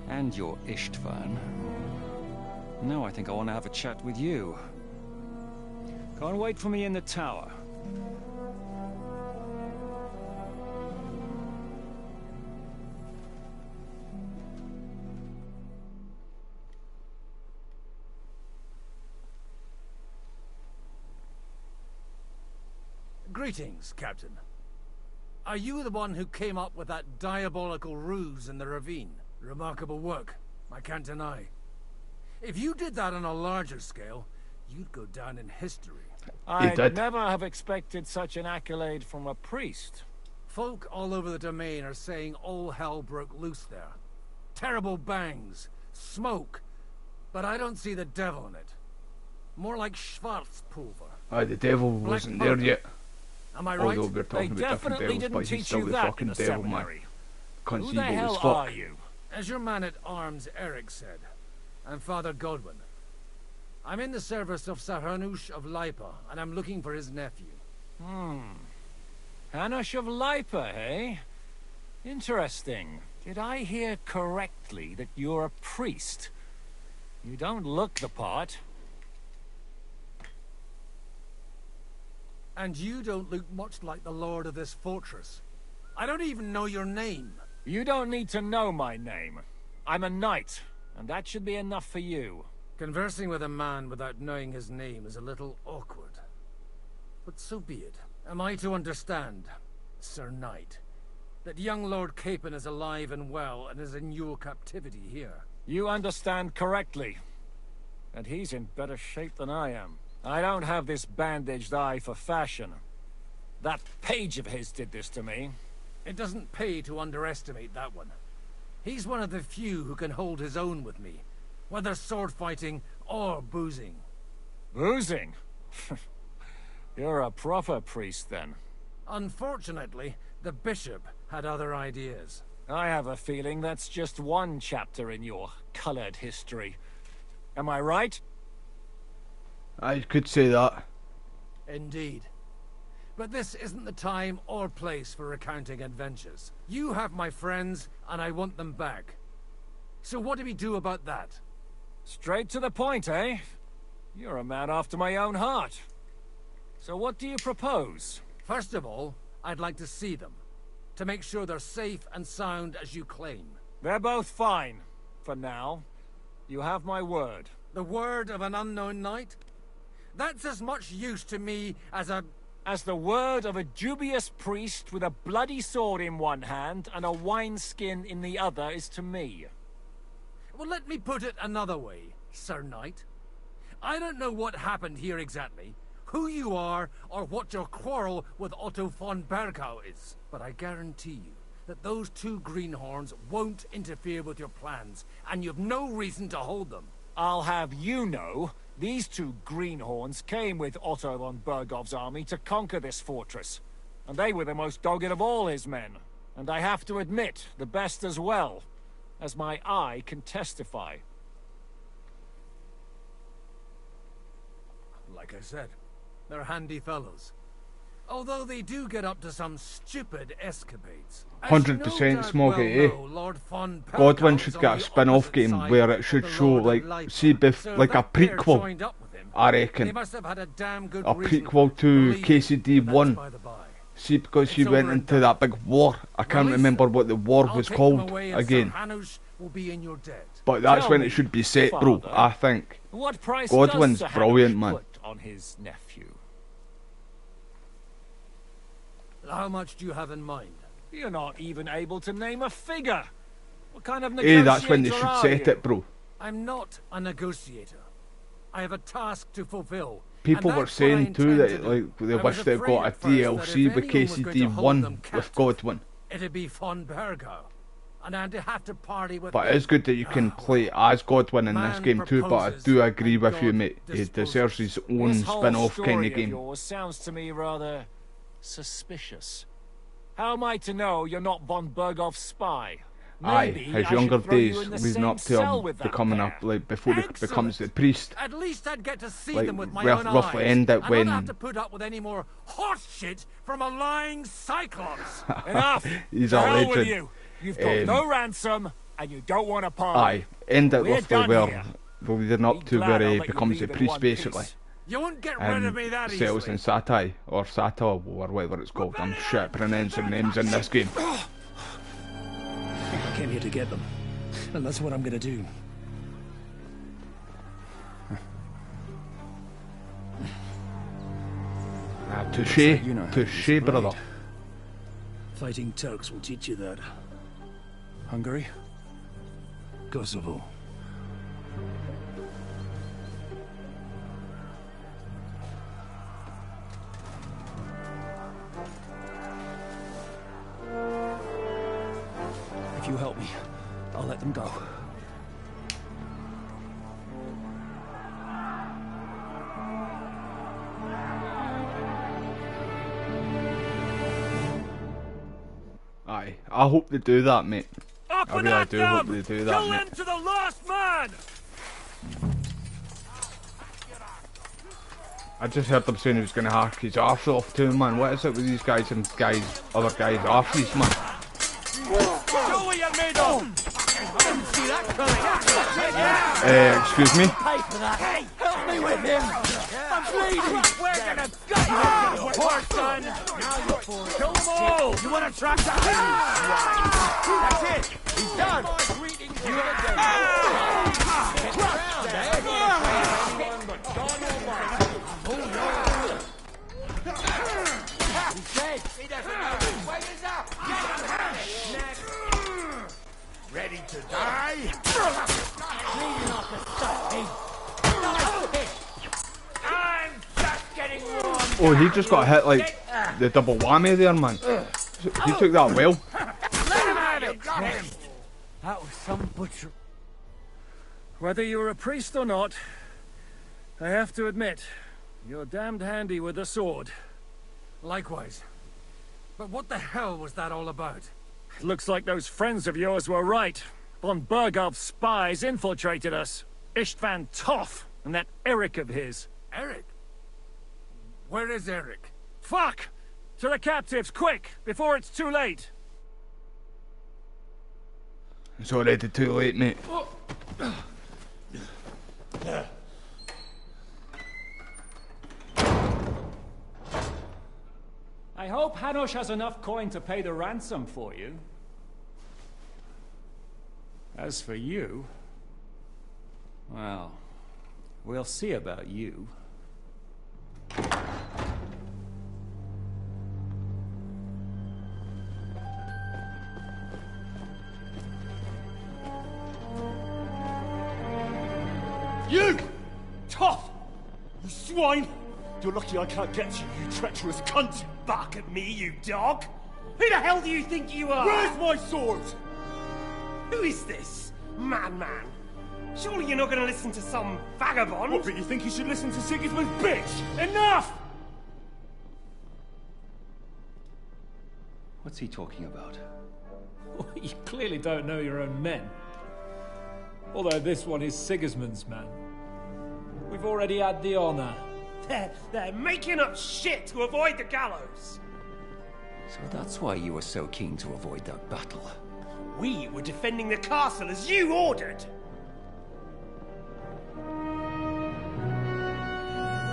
And your Istvan. Now I think I want to have a chat with you. Can't wait for me in the tower. Greetings, Captain. Are you the one who came up with that diabolical ruse in the ravine? Remarkable work, I can't deny. If you did that on a larger scale, you'd go down in history. I'd never have expected such an accolade from a priest. Folk all over the domain are saying all hell broke loose there. Terrible bangs, smoke, but I don't see the devil in it. More like Schwarzpulver. Aye, the devil wasn't there yet. Am I right? Although we're talking about different devils, but he's still the fucking devil, man. Can't see evil as fuck. As your man-at-arms Eric said, I'm Father Godwin. I'm in the service of Sir Hanush of Lipa, and I'm looking for his nephew. Hanush of Lipa, eh? Interesting. Did I hear correctly that you're a priest? You don't look the part. And you don't look much like the lord of this fortress. I don't even know your name. You don't need to know my name. I'm a knight, and that should be enough for you. Conversing with a man without knowing his name is a little awkward. But so be it. Am I to understand, Sir Knight, that young Lord Capon is alive and well and is in your captivity here? You understand correctly. And he's in better shape than I am. I don't have this bandaged eye for fashion. That page of his did this to me. It doesn't pay to underestimate that one. He's one of the few who can hold his own with me, whether sword fighting or boozing. Boozing? You're a proper priest, then. Unfortunately, the bishop had other ideas. I have a feeling that's just one chapter in your colored history. Am I right? I could say that. Indeed. But this isn't the time or place for recounting adventures. You have my friends, and I want them back. So what do we do about that? Straight to the point, eh? You're a man after my own heart. So what do you propose? First of all, I'd like to see them, to make sure they're safe and sound as you claim. They're both fine, for now. You have my word. The word of an unknown knight? That's as much use to me as the word of a dubious priest with a bloody sword in one hand and a wineskin in the other is to me. Well, let me put it another way, Sir Knight. I don't know what happened here exactly, who you are, or what your quarrel with Otto von Bergau is. But I guarantee you that those two greenhorns won't interfere with your plans, and you've no reason to hold them. I'll have you know, these two greenhorns came with Otto von Bergov's army to conquer this fortress. And they were the most dogged of all his men. And I have to admit, the best as well, as my eye can testify. Like I said, they're handy fellows. Although they do get up to some stupid escapades. 100% Smoggy, eh? Godwin should get a spin-off game where it should show, like, see, like a prequel, I reckon. A prequel to KCD1. See, because she went into that big war. I can't remember what the war was called again. But that's when it should be set, bro, I think. What price Godwin's does brilliant, man. put on his nephew? How much do you have in mind? You're not even able to name a figure. What kind of Hey, negotiator that's when they should are set you? it, bro. I'm not a negotiator. I have a task to fulfill. People were saying too that, like, they wish they'd got a DLC with KCD1 with Godwin. It'd be von Bergau, and I'd have to party with. But it is good that you can play as Godwin in this game too, but I do agree with you, mate. He deserves his own This whole spin-off story kind of of game. yours sounds to me rather suspicious. How am I to know you're not von Bergov's spy? Aye, Maybe his I younger should throw you days in the leading same up to cell him with that becoming pair. a, like, before he becomes the priest. At least I'd get to see Like, them with my rough- own roughly eyes, end it and when- not have to put up with any more horse shit from a lying cyclops. Enough! He's To a hell with legend. you. You've got no ransom, and you don't want to party. Aye, end it We're roughly done where here. we're leading up to glad where I'll he let you becomes the leave in priest, one basically. piece. You won't get rid of me that settles easily. in Satai, or Sata, or whatever it's called. I'm shit at pronouncing names in this game. I came here to get them, and that's what I'm gonna do. Touche, touche, brother. Fighting Turks will teach you that. Hungary? Kosovo. If you help me, I'll let them go. Aye, I hope they do that, mate. Up I and really at do them! hope they do that, Kill mate. them to the last man! I just heard them saying he was going to hack his arse off too, man. What is it with these guys and other guys' arses, man? Show what you're made of! I didn't see that coming. Excuse me? Pay for that. Hey, help me with him. I'm bleeding. We're gonna gut you, poor son! Kill them all! You want to track that? That's it. He's done. You He's dead. He doesn't know his way is up. Ready to die? Bleeding off the side. I'm just getting warm. Oh, he just got hit like the double whammy there, man. He took that well. Let him have it! Got him. That was some butcher. Whether you're a priest or not, I have to admit, you're damned handy with a sword. Likewise. But what the hell was that all about? It looks like those friends of yours were right. Von Bergov's spies infiltrated us. Istvan Toth and that Eric of his. Eric? Where is Eric? Fuck! To the captives, quick, before it's too late. It's already too late, mate. I hope Hanush has enough coin to pay the ransom for you. As for you, well, we'll see about you. You! Toth! swine! You're lucky I can't get you, you treacherous cunt! Bark at me, you dog! Who the hell do you think you are? Where's my sword? Who is this? Madman! Surely you're not going to listen to some vagabond? What, but you think you should listen to Sigismund's bitch? Enough! What's he talking about? You clearly don't know your own men. Although this one is Sigismund's man. We've already had the honor. They're making up shit to avoid the gallows! So that's why you were so keen to avoid that battle. We were defending the castle as you ordered!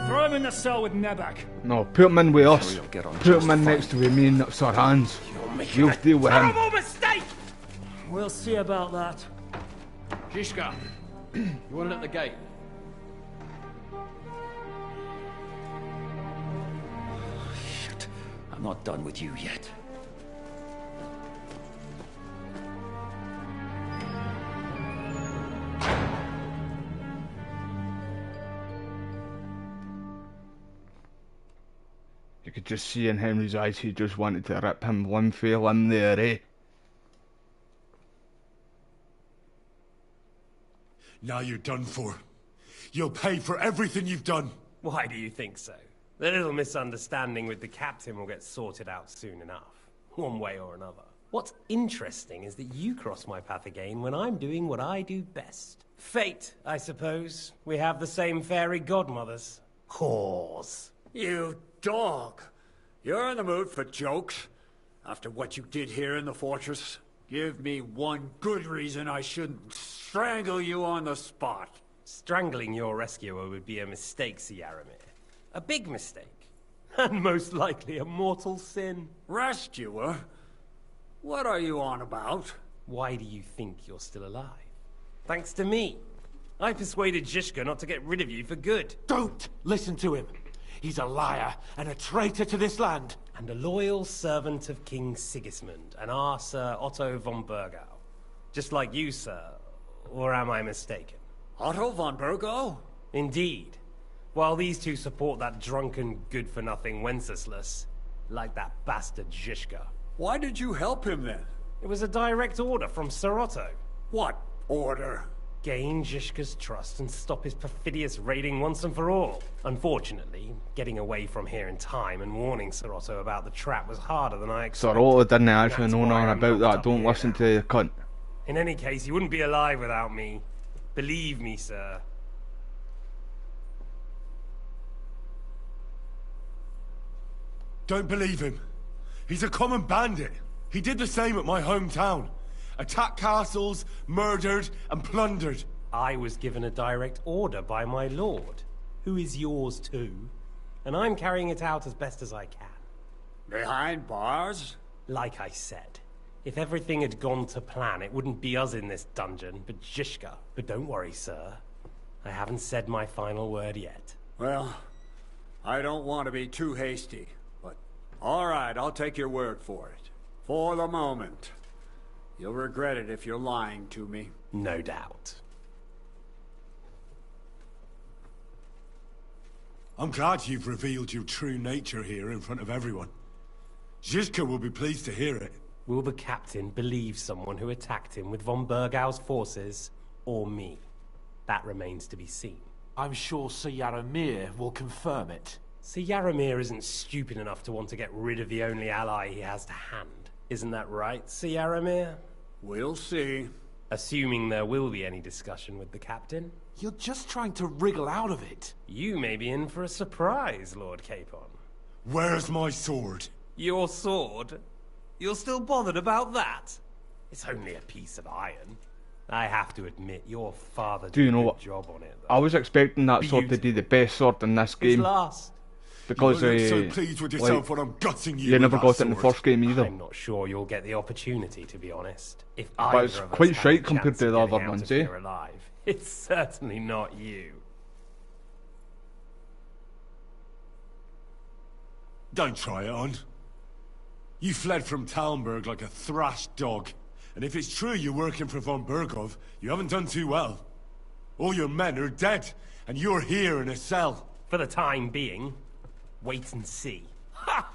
Throw him in the cell with Nebak. No, put him in with us. Put him in next to me and Sir Hans. We'll deal with him. Terrible mistake! We'll see about that. Zizka, you want it at the gate? Shit, I'm not done with you yet. You could just see in Henry's eyes he just wanted to rip him limb for limb there, eh? Now you're done for. You'll pay for everything you've done. Why do you think so? The little misunderstanding with the captain will get sorted out soon enough. One way or another. What's interesting is that you cross my path again when I'm doing what I do best. Fate, I suppose. We have the same fairy godmothers. Whores. You dog! You're in the mood for jokes? After what you did here in the fortress? Give me one good reason I shouldn't strangle you on the spot. Strangling your rescuer would be a mistake, Yaramir. A big mistake. And most likely a mortal sin. Rescuer? What are you on about? Why do you think you're still alive? Thanks to me. I persuaded Zizka not to get rid of you for good. Don't listen to him. He's a liar and a traitor to this land. And a loyal servant of King Sigismund and our Sir Otto von Burgau. Just like you, sir. Or am I mistaken? Otto von Burgau? Indeed. While these two support that drunken, good-for-nothing Wenceslas, like that bastard Zizka. Why did you help him then? It was a direct order from Sir Otto. What order? Gain Zizka's trust and stop his perfidious raiding once and for all. Unfortunately, getting away from here in time and warning Sir Otto about the trap was harder than I expected. Sir Otto didn't actually know nothing about that. Don't listen to the cunt. In any case, you wouldn't be alive without me. Believe me, sir. Don't believe him. He's a common bandit. He did the same at my hometown. Attacked castles, murdered, and plundered. I was given a direct order by my lord, who is yours too, and I'm carrying it out as best as I can. Behind bars? Like I said, if everything had gone to plan, it wouldn't be us in this dungeon, but Zizka. But don't worry, sir. I haven't said my final word yet. Well, I don't want to be too hasty, but all right, I'll take your word for it. For the moment. You'll regret it if you're lying to me. No doubt. I'm glad you've revealed your true nature here in front of everyone. Zizka will be pleased to hear it. Will the captain believe someone who attacked him with von Burgau's forces, or me? That remains to be seen. I'm sure Sir Yaramir will confirm it. Sir Yaramir isn't stupid enough to want to get rid of the only ally he has to hand. Isn't that right, Sir Yaramir? We'll see. Assuming there will be any discussion with the captain. You're just trying to wriggle out of it. You may be in for a surprise, Lord Capon. Where's my sword? Your sword? You're still bothered about that? It's only a piece of iron. I have to admit, your father did a good job on it, though. I was expecting that sword to be the best sword in this game. It's last. Because you look so pleased with yourself when I'm gutting you. You never got it in the first game either. I'm not sure you'll get the opportunity, to be honest. If but it's quite shite compared to the other ones, eh? Alive, it's certainly not you. Don't try it on. You fled from Talmberg like a thrashed dog. And if it's true you're working for von Burgov, you haven't done too well. All your men are dead, and you're here in a cell. For the time being. Wait and see. Ha!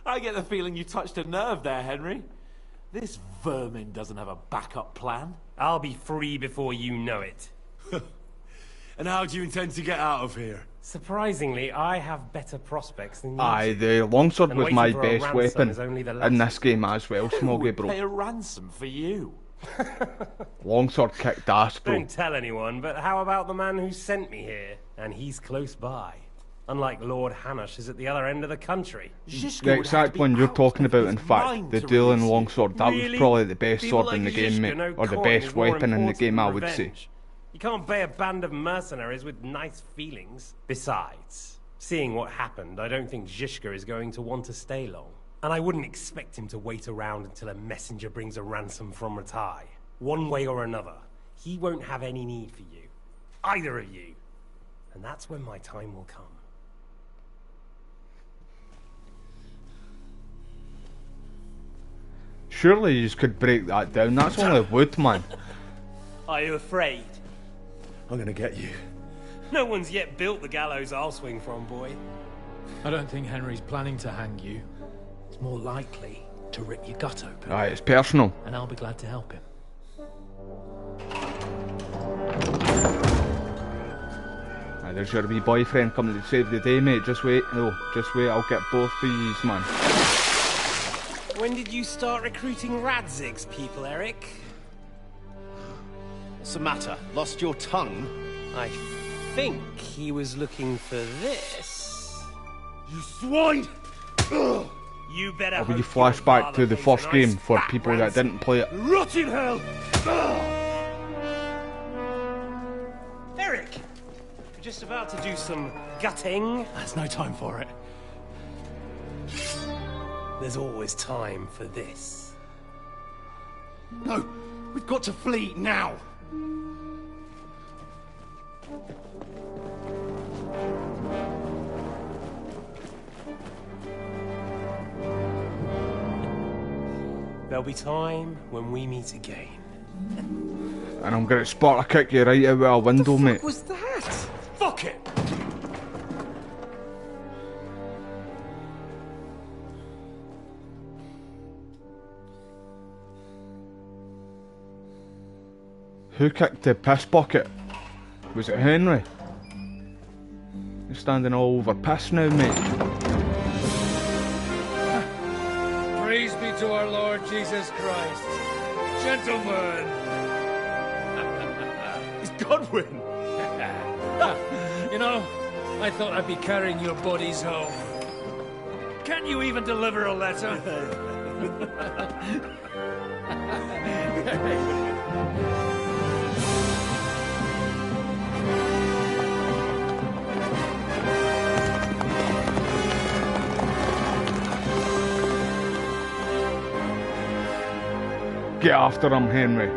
I get the feeling you touched a nerve there, Henry. This vermin doesn't have a backup plan. I'll be free before you know it. And how do you intend to get out of here? Surprisingly, I have better prospects than you. Aye, the longsword And was waiting my for a best ransom weapon is only the in last this game as well, Smoggy, Pay bro. a ransom for you. Longsword kicked ass, bro. Don't tell anyone, but how about the man who sent me here? And he's close by. Unlike Lord Hanush is at the other end of the country. The exact one you're talking about, in fact, the dueling longsword, that was probably the best People sword in the like game, Zhishka mate. know Or the coin best is more weapon in the important game, than I would say. revenge. You can't pay a band of mercenaries with nice feelings. Besides, seeing what happened, I don't think Zhishka is going to want to stay long. And I wouldn't expect him to wait around until a messenger brings a ransom from Ratai. One way or another, he won't have any need for you. Either of you. And that's when my time will come. Surely you could break that down. That's only wood, man. Are you afraid? I'm gonna get you. No one's yet built the gallows I'll swing from, boy. I don't think Henry's planning to hang you. It's more likely to rip your gut open. Aye, it's personal. And I'll be glad to help him. Aye, there's your wee boyfriend coming to save the day, mate. Just wait. No, just wait. I'll get both these, man. When did you start recruiting Radzig's people, Eric? What's the matter? Lost your tongue? I think he was looking for this. You swine! You better I'll be hope flashback your to the father first pays a game nice for fat people that ransom. didn't play it. Rot in hell! Eric! We're just about to do some gutting. There's no time for it. There's always time for this. No! We've got to flee now! There'll be time when we meet again. And I'm gonna Sparta kick you right out of a window, mate. What was that? Fuck it! Who kicked the piss bucket? Was it Henry? You're standing all over piss now, mate. Praise be to our Lord Jesus Christ. Gentlemen! It's Godwin! You know, I thought I'd be carrying your bodies home. Can you even deliver a letter? Get after him, Henry.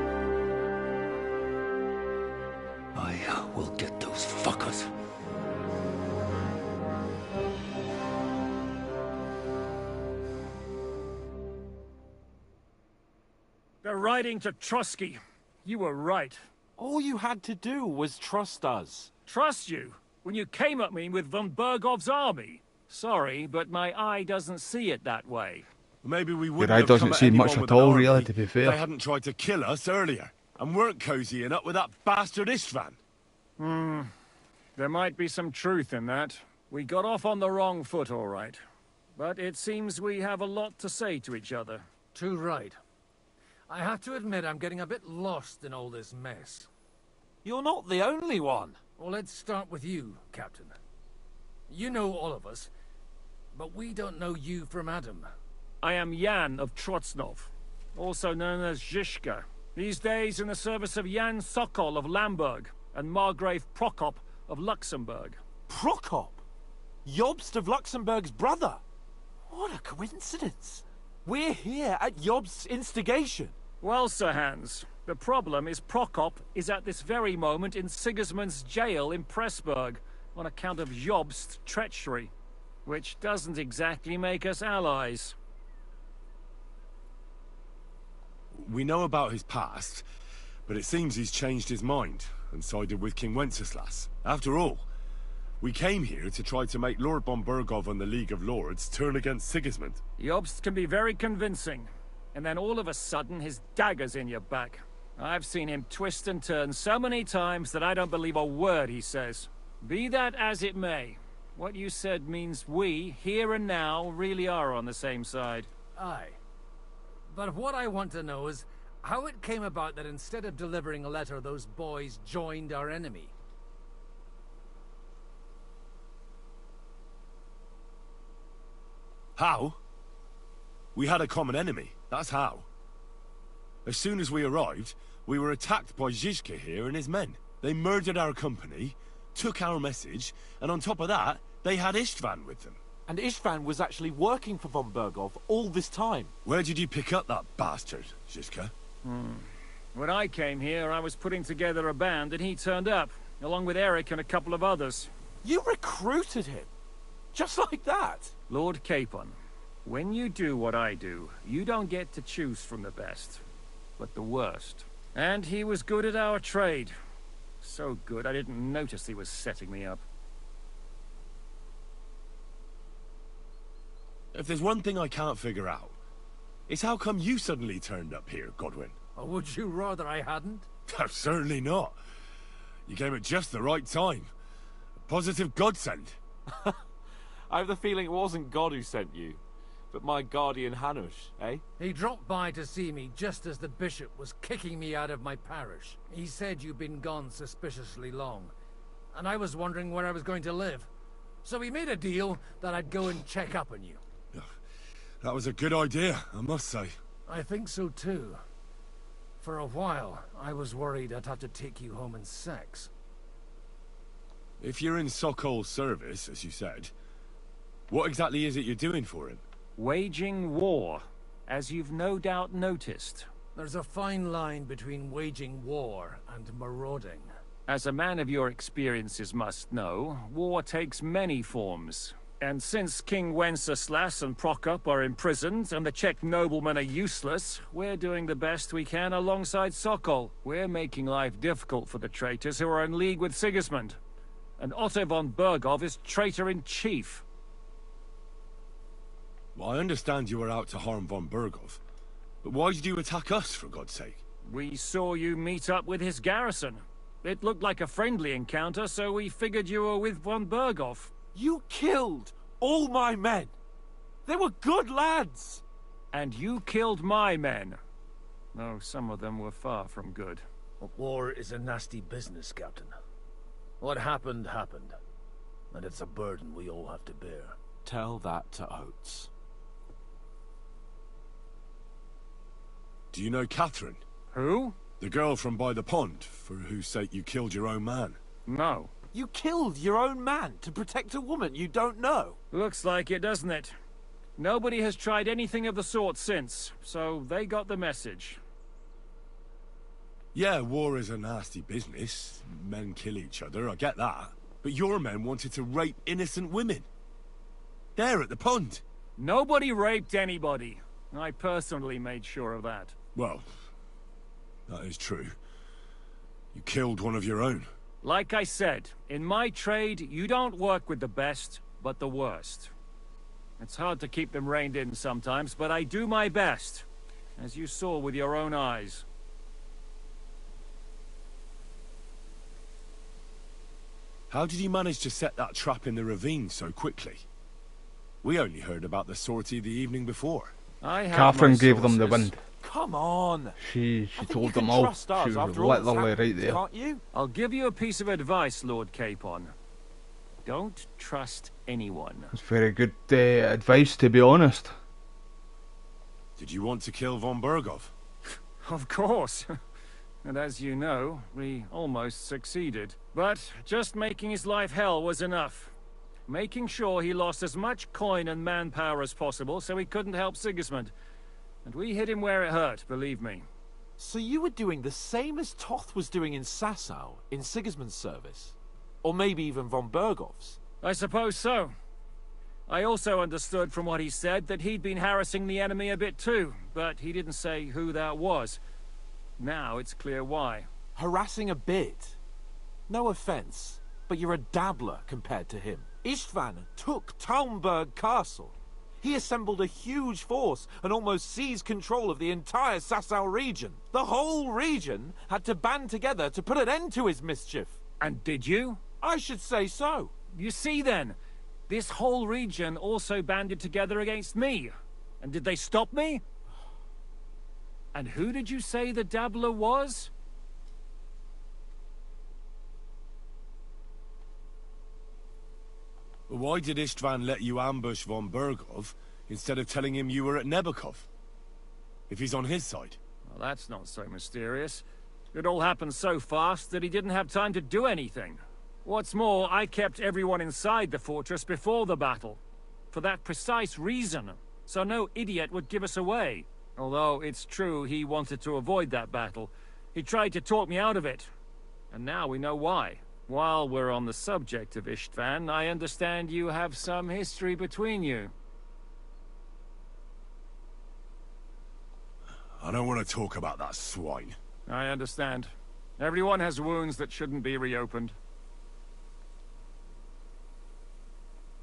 I will get those fuckers. They're riding to Trusky. You were right. All you had to do was trust us. Trust you? When you came at me with von Bergov's army? Sorry, but my eye doesn't see it that way. Maybe we Your wouldn't eye have come doesn't at see anyone much with at an all, army really, to be if fair. They hadn't tried to kill us earlier, and weren't cozying up with that bastard Istvan. There might be some truth in that. We got off on the wrong foot, all right. But it seems we have a lot to say to each other. Too right. I have to admit I'm getting a bit lost in all this mess. You're not the only one. Well, let's start with you, Captain. You know all of us, but we don't know you from Adam. I am Jan of Trotsnov, also known as Zhishka. These days in the service of Jan Sokol of Lamberg and Margrave Prokop of Luxembourg. Prokop? Jobst of Luxembourg's brother? What a coincidence. We're here at Jobst's instigation. Well, Sir Hans, the problem is Prokop is at this very moment in Sigismund's jail in Pressburg on account of Jobst's treachery, which doesn't exactly make us allies. We know about his past, but it seems he's changed his mind and sided with King Wenceslas. After all, We came here to try to make Lord von Burgov and the League of Lords turn against Sigismund. Jobst can be very convincing. And then all of a sudden, his dagger's in your back. I've seen him twist and turn so many times that I don't believe a word he says. Be that as it may, what you said means we, here and now, really are on the same side. Aye. But what I want to know is how it came about that instead of delivering a letter, those boys joined our enemy. How? We had a common enemy, that's how. As soon as we arrived, we were attacked by Zizka here and his men. They murdered our company, took our message, and on top of that, they had Istvan with them. And Istvan was actually working for von Burgov all this time. Where did you pick up that bastard, Zizka? When I came here, I was putting together a band and he turned up, along with Eric and a couple of others. You recruited him? Just like that? Lord Capon, when you do what I do, you don't get to choose from the best, but the worst. And he was good at our trade. So good, I didn't notice he was setting me up. If there's one thing I can't figure out, it's how come you suddenly turned up here, Godwin? Or would you rather I hadn't? Certainly not. You came at just the right time. A positive godsend. I have the feeling it wasn't God who sent you, but my guardian Hanush, eh? He dropped by to see me just as the bishop was kicking me out of my parish. He said you'd been gone suspiciously long, and I was wondering where I was going to live. So we made a deal that I'd go and check up on you. That was a good idea, I must say. I think so too. For a while, I was worried I'd have to take you home in sex. If you're in Sokol's service, as you said, what exactly is it you're doing for him? Waging war, as you've no doubt noticed. There's a fine line between waging war and marauding. As a man of your experiences must know, war takes many forms. And since King Wenceslas and Prokop are imprisoned and the Czech noblemen are useless, we're doing the best we can alongside Sokol. We're making life difficult for the traitors who are in league with Sigismund. And Otto von Burgov is traitor-in-chief. Well, I understand you were out to harm von Burgov, but why did you attack us, for God's sake? We saw you meet up with his garrison. It looked like a friendly encounter, so we figured you were with von Burgov. You killed all my men! They were good lads! And you killed my men. Though some of them were far from good. War is a nasty business, Captain. What happened, happened. And it's a burden we all have to bear. Tell that to Oates. Do you know Catherine? Who? The girl from by the pond, for whose sake you killed your own man. No. You killed your own man to protect a woman you don't know. Looks like it, doesn't it? Nobody has tried anything of the sort since, so they got the message. Yeah, war is a nasty business. Men kill each other, I get that. But your men wanted to rape innocent women. There at the pond. Nobody raped anybody. I personally made sure of that. Well, that is true. You killed one of your own. Like I said, in my trade, you don't work with the best, but the worst. It's hard to keep them reined in sometimes, but I do my best, as you saw with your own eyes. How did you manage to set that trap in the ravine so quickly? We only heard about the sortie the evening before. Catherine gave them the wind. Come on. She told them all. She was literally right there. Can't you? I'll give you a piece of advice, Lord Capon. Don't trust anyone. It's very good advice, to be honest. Did you want to kill von Burgov? Of course. And as you know, we almost succeeded. But just making his life hell was enough. Making sure he lost as much coin and manpower as possible so he couldn't help Sigismund. And we hit him where it hurt, believe me. So you were doing the same as Toth was doing in Sasau, in Sigismund's service? Or maybe even von Burgov's? I suppose so. I also understood from what he said that he'd been harassing the enemy a bit too, but he didn't say who that was. Now it's clear why. Harassing a bit? No offense, but you're a dabbler compared to him. Istvan took Talmberg Castle. He assembled a huge force and almost seized control of the entire Sasau region. The whole region had to band together to put an end to his mischief. And did you? I should say so. You see then, this whole region also banded together against me. And did they stop me? And who did you say the dabbler was? Why did Istvan let you ambush von Bergov instead of telling him you were at Nebukov? If he's on his side. Well, that's not so mysterious. It all happened so fast that he didn't have time to do anything. What's more, I kept everyone inside the fortress before the battle. For that precise reason. So no idiot would give us away. Although it's true he wanted to avoid that battle. He tried to talk me out of it. And now we know why. While we're on the subject of Istvan, I understand you have some history between you. I don't want to talk about that swine. I understand. Everyone has wounds that shouldn't be reopened.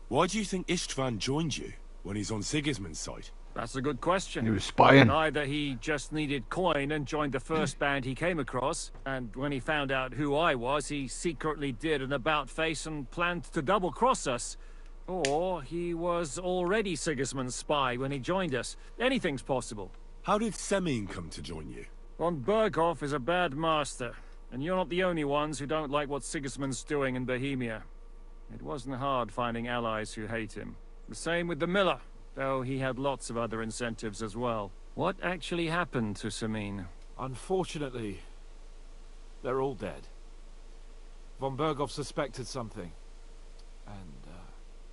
Why do you think Istvan joined you when he's on Sigismund's side? That's a good question. He was spying. Either he just needed coin and joined the first band he came across, and when he found out who I was, he secretly did an about-face and planned to double-cross us. Or he was already Sigismund's spy when he joined us. Anything's possible. How did Semyon come to join you? Von Berghoff is a bad master, and you're not the only ones who don't like what Sigismund's doing in Bohemia. It wasn't hard finding allies who hate him. The same with the miller, though he had lots of other incentives as well. What actually happened to Semyon? Unfortunately, they're all dead. Von Berghoff suspected something, and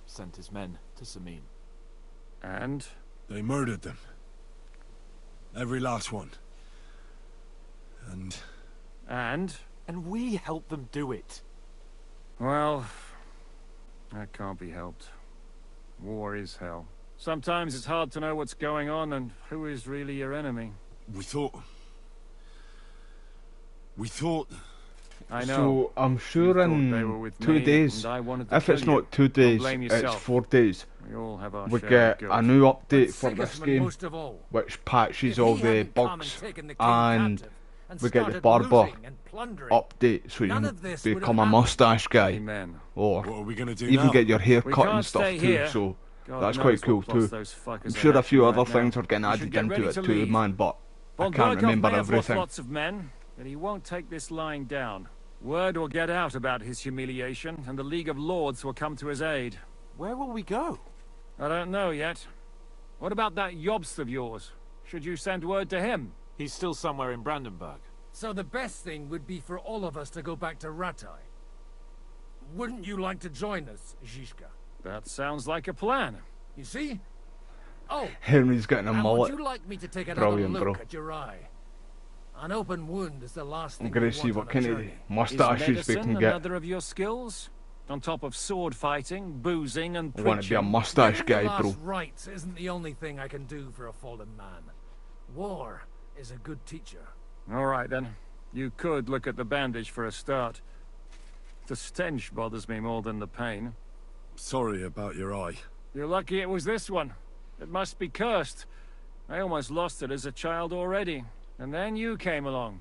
sent his men to Semyon. And? They murdered them. Every last one. And? And we helped them do it. Well, that can't be helped. War is hell. Sometimes it's hard to know what's going on and who is really your enemy. We thought... I know. So I'm sure in 2 days, if it's not 2 days, it's 4 days, we all have our we share of get guilt. a new update for this Sigismund game, most of all. which patches If all he the hadn't come bugs, and taken the king and captive and we get the started barber looting and plundering, update, so you none can of this would become have a mustache guy, Amen. or What are we gonna do even now? get your hair We cut can't and stuff stay too, here. so God that's knows quite what cool plots too. those fuckers I'm are sure a few hatching other right things now. are getting We should added get into ready it to too, leave. man, but I Von can't Berghoff remember may have lost everything. lots of men, but he won't take this lying down. Word will get out about his humiliation, and the League of Lords will come to his aid. Where will we go? I don't know yet. What about that Jobst of yours? Should you send word to him? He's still somewhere in Brandenburg. So the best thing would be for all of us to go back to Ratai. Wouldn't you like to join us, Zizka? That sounds like a plan. You see? Oh, Henry's getting a and mullet. would you like me to take another Brilliant, look bro. at your eye? An open wound is the last thing I'm gonna we see want what on a kind of journey. mustaches we medicine can get. another of your skills? On top of sword fighting, boozing, and I preaching? want to be a mustache Getting guy, the last bro. rites isn't the only thing I can do for a fallen man. War is a good teacher. All right, then. You could look at the bandage for a start. The stench bothers me more than the pain. Sorry about your eye. You're lucky it was this one. It must be cursed. I almost lost it as a child already. And then you came along.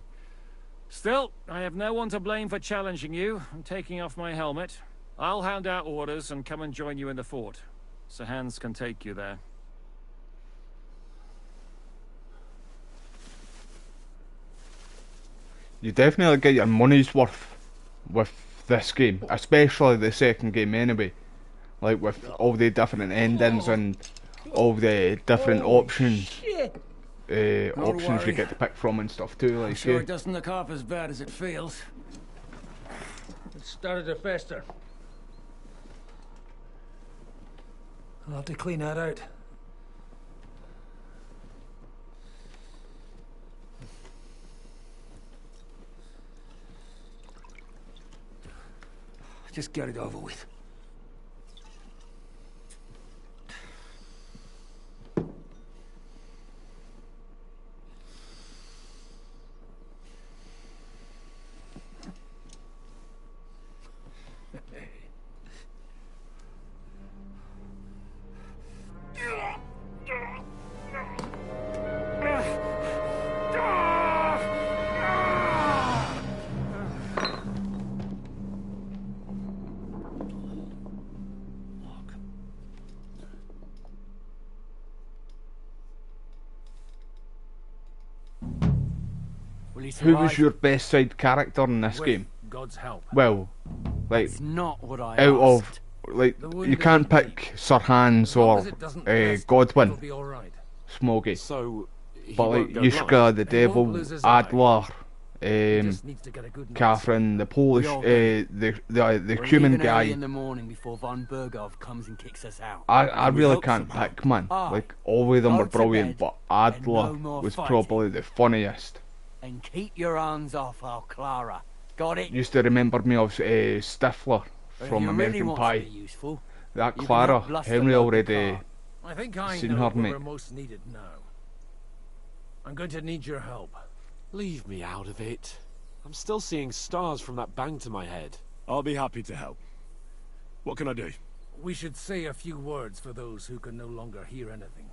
Still, I have no one to blame for challenging you and taking off my helmet. I'll hand out orders and come and join you in the fort. Sir Hans can take you there. You definitely get your money's worth with this game, especially the second game anyway. Like with all the different endings and all the different options you get to pick from and stuff too. Like, I'm sure it doesn't look half as bad as it feels. It started to fester. I'll have to clean that out. Just get it over with. Who was your best side character in this game? God's help. Well, like, That's not what I out of, asked. like, you can't pick Sir Hans or Godwin, Smoggy. So, he but like won't go Yushka, blind. the Devil, Adler, Catherine, the Polish, the We're human leaving guy. early in the morning before von Bergov comes and kicks us out. I And we really hope can't somehow. pick, man. Ah, Like, all of them go were to brilliant, bed but Adler and no more was fighting. probably the funniest. And keep your hands off our Clara. Got it? Used to remember me of Stifler If from you American really want Pie. to be useful, That you Clara, cannot bluster Henry load the already car. I think I seen know her, where mate. we're most needed now. I'm going to need your help. Leave me out of it. I'm still seeing stars from that bang to my head. I'll be happy to help. What can I do? We should say a few words for those who can no longer hear anything.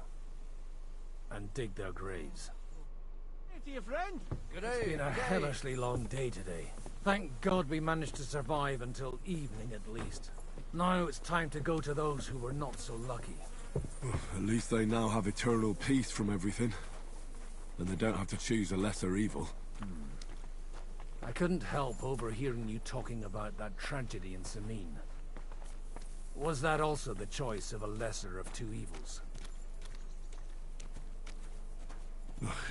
And dig their graves. Hey, dear friend. It's been a hellishly long day today. Thank God we managed to survive until evening at least. Now it's time to go to those who were not so lucky. At least they now have eternal peace from everything. And they don't have to choose a lesser evil. I couldn't help overhearing you talking about that tragedy in Samin. Was that also the choice of a lesser of two evils?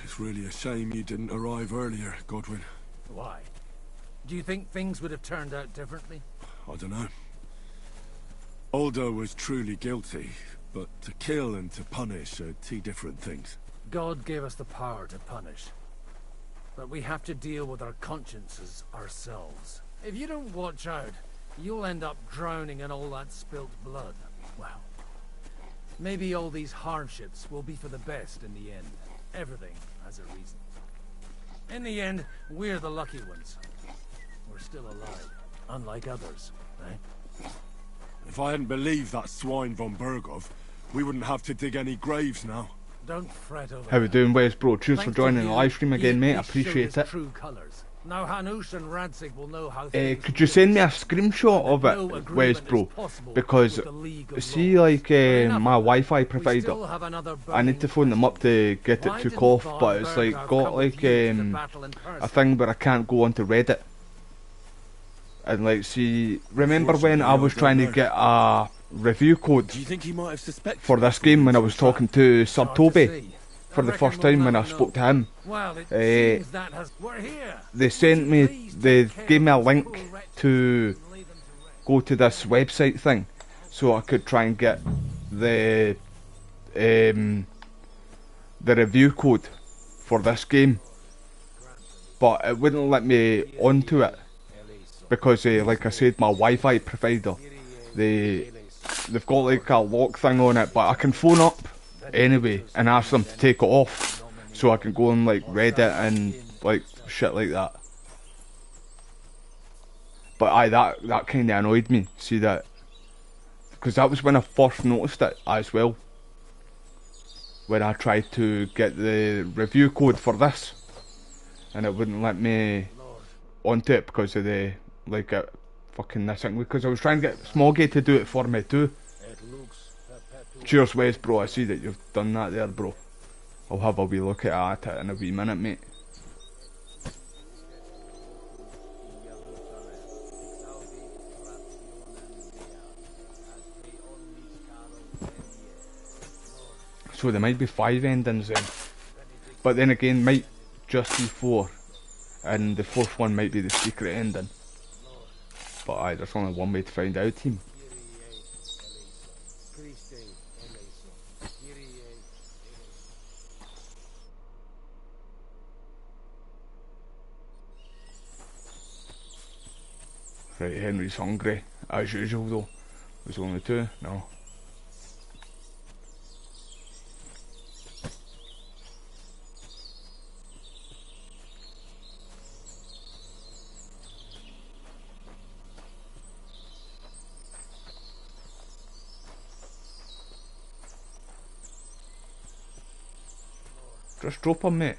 It's really a shame you didn't arrive earlier, Godwin. Why? Do you think things would have turned out differently? I don't know. Aldo was truly guilty, but to kill and to punish are two different things. God gave us the power to punish. But we have to deal with our consciences ourselves. If you don't watch out, you'll end up drowning in all that spilt blood. Well, maybe all these hardships will be for the best in the end. Everything has a reason. In the end, we're the lucky ones. We're still alive, unlike others, eh? If I hadn't believed that swine von Bergov, we wouldn't have to dig any graves now. Don't fret over How we doing, Wes, bro? Cheers for Thanks joining to the you, live stream again, he mate. I at least appreciate showed it. his true colours. Now Hanush and Radzig will know how Could you send me a screenshot of it, Wes, bro? Because, see, like, my Wi-Fi provider, I need to phone them up to get it took off, but it's like got like a thing where I can't go onto Reddit. And like, see, remember when I was trying to get a review code for this game when I was talking to Sir Toby for the first time when I spoke to him? They sent me, they gave me a link to go to this website thing so I could try and get the review code for this game, but it wouldn't let me onto it because like I said, my Wi-Fi provider, they've got like a lock thing on it, but I can phone up anyway and ask them to take it off so I can go on like Reddit and like shit like that. But aye, that kind of annoyed me, see that, because that was when I first noticed it as well, when I tried to get the review code for this and it wouldn't let me onto it because of the like fucking this thing, because I was trying to get Smoggy to do it for me too. Cheers, Wes, bro. I see that you've done that there, bro. I'll have a wee look at it in a wee minute, mate. So there might be 5 endings then, but then again might just be 4, and the 4th one might be the secret ending. But aye, there's only one way to find out, team. Right, Henry's hungry, as usual though. There's only 2, no. Just drop him, mate.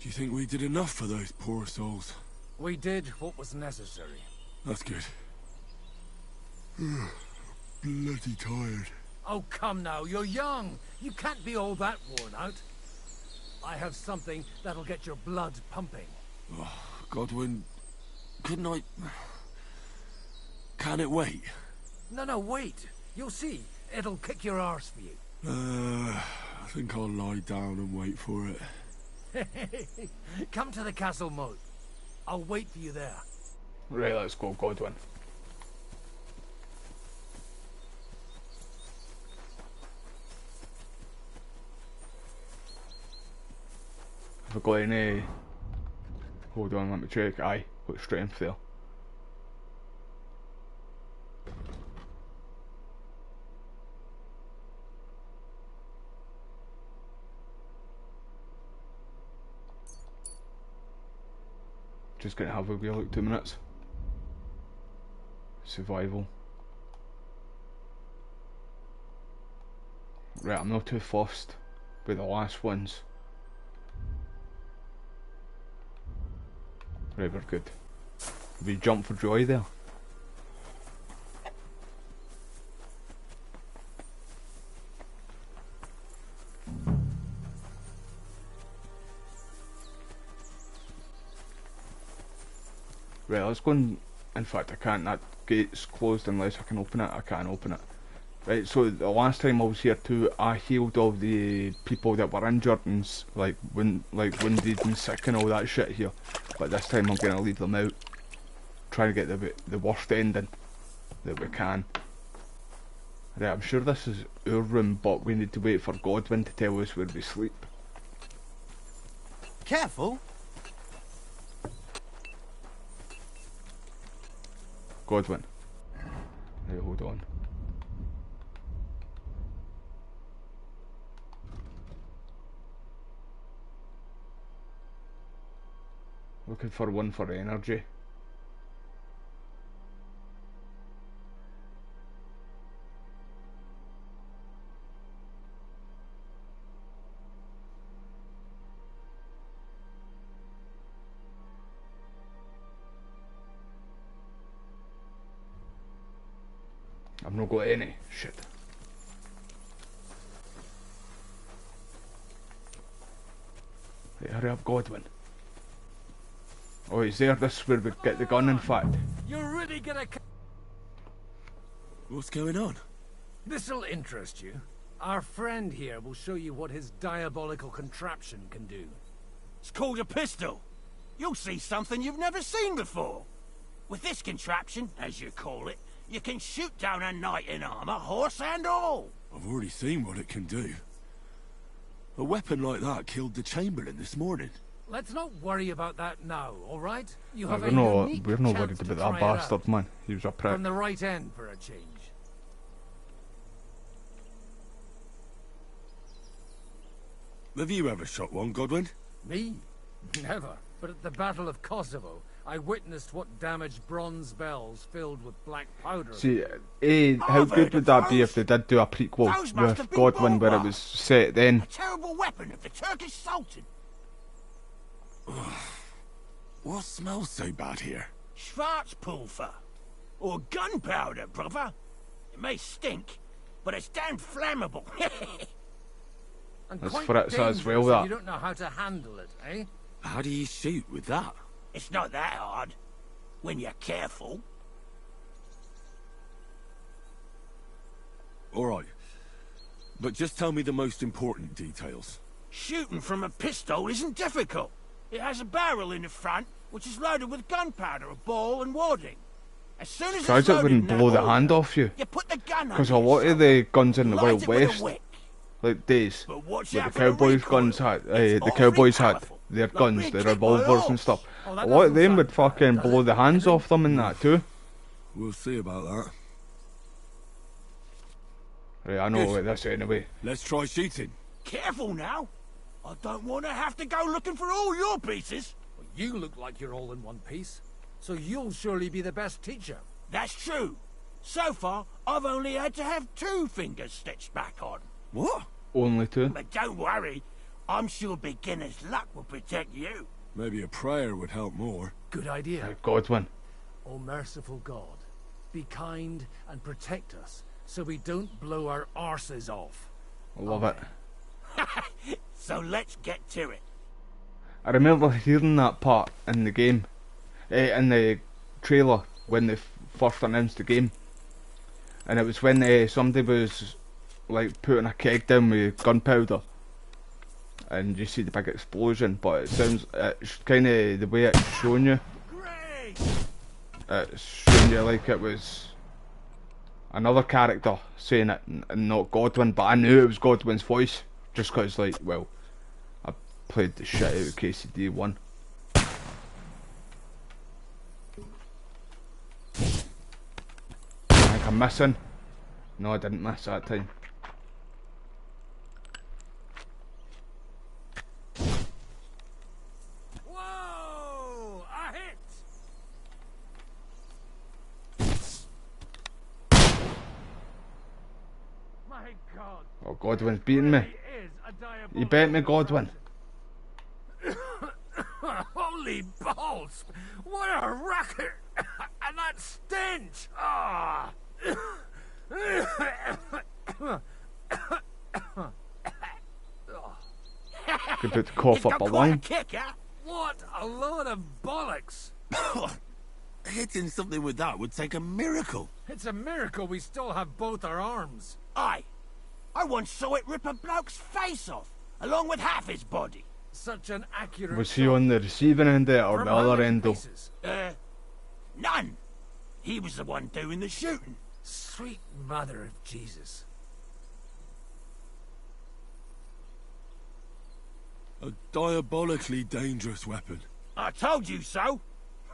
Do you think we did enough for those poor souls? We did what was necessary. That's good. Bloody tired. Oh, come now, you're young. You can't be all that worn out. I have something that'll get your blood pumping. Oh, Godwin, couldn't I... Can it wait? No, wait. You'll see. It'll kick your arse for you. I think I'll lie down and wait for it. Come to the castle moat. I'll wait for you there. Right, let's go, Godwin. Have I got any... Hold on, let me check. Aye, got strength there. Just gonna have a wee look, 2 minutes. Survival. Right, I'm not too fussed with the last ones. Right, we're good. We jump for joy there. Right, let's go and... In fact, I can't. That gate's closed unless I can open it. I can't open it. Right, so the last time I was here too, I healed all the people that were injured and wounded and sick and all that shit here. But this time I'm gonna leave them out. Try to get the worst ending that we can. Right, I'm sure this is our room, but we need to wait for Godwin to tell us where we sleep. Careful. Godwin. Right, hold on. Looking for one for energy. I've not got any. Shit. Right, hurry up, Godwin. Oh, he's there. This is where we get the gun, in fact. You're really gonna... What's going on? This'll interest you. Our friend here will show you what his diabolical contraption can do. It's called a pistol. You'll see something you've never seen before. With this contraption, as you call it, you can shoot down a knight in armor, horse and all. I've already seen what it can do. A weapon like that killed the Chamberlain this morning. Let's not worry about that now, all right? You have we're a not unique worried chance to about try that it bastard, out. man. He was a prick. From the right end for a change. Have you ever shot one, Godwin? Me? Never. But at the Battle of Kosovo, I witnessed what damaged bronze bells filled with black powder. See, how good would that be if they did do a prequel with Godwin where it was set then? A terrible weapon of the Turkish Sultan. What smells so bad here? Schwarzpulver. Or gunpowder, brother. It may stink, but it's damn flammable. And That's quite Fritz as well, dangerous if that. you don't know how to handle it, eh? How do you shoot with that? It's not that hard, when you're careful. Alright. But just tell me the most important details. Shooting from a pistol isn't difficult. It has a barrel in the front, which is loaded with gunpowder, a ball and wadding. As soon as Surprised it's it wouldn't loaded in blow that the order, hand off you. you put the gun Because a under lot of the guns in the Light Wild it with a West, wick. like days, But watch what out the for the cowboys' recoil. guns had, It's the awfully cowboys had powerful. their Like guns, being their kicked by a revolvers and horse. stuff. Oh, A that lot of doesn't them would sound fucking bad, does blow it? the hands off them and that too. We'll see about that. Right, I know Good. about this anyway. Let's try shooting. Careful now. I don't want to have to go looking for all your pieces. Well, you look like you're all in one piece, so you'll surely be the best teacher. That's true. So far, I've only had to have 2 fingers stitched back on. What? Only two. But don't worry. I'm sure beginner's luck will protect you. Maybe a prayer would help more. Good idea. Godwin. O merciful God, be kind and protect us so we don't blow our arses off. I love it. So let's get to it. I remember hearing that part in the game, in the trailer when they first announced the game, and it was when somebody was like putting a keg down with gunpowder, and you see the big explosion. But it's kind of the way it's showing you. It's showing you like it was another character saying it, and not Godwin. But I knew it was Godwin's voice just because, like, well, I played the shit out of KCD 1. I think I'm missing. No, I didn't miss that time. Whoa! A hit! My God. Oh, Godwin's beating me. You bet me, Godwin. Holy balls! What a racket! And that stench! Ah! Could put the cough up a line. What a load of bollocks! Hitting something with that would take a miracle. It's a miracle we still have both our arms. Aye. I once saw it rip a bloke's face off, along with half his body. Such an accurate... Was he on the receiving end of it or the other end though? None. He was the one doing the shooting. Sweet mother of Jesus. A diabolically dangerous weapon. I told you so.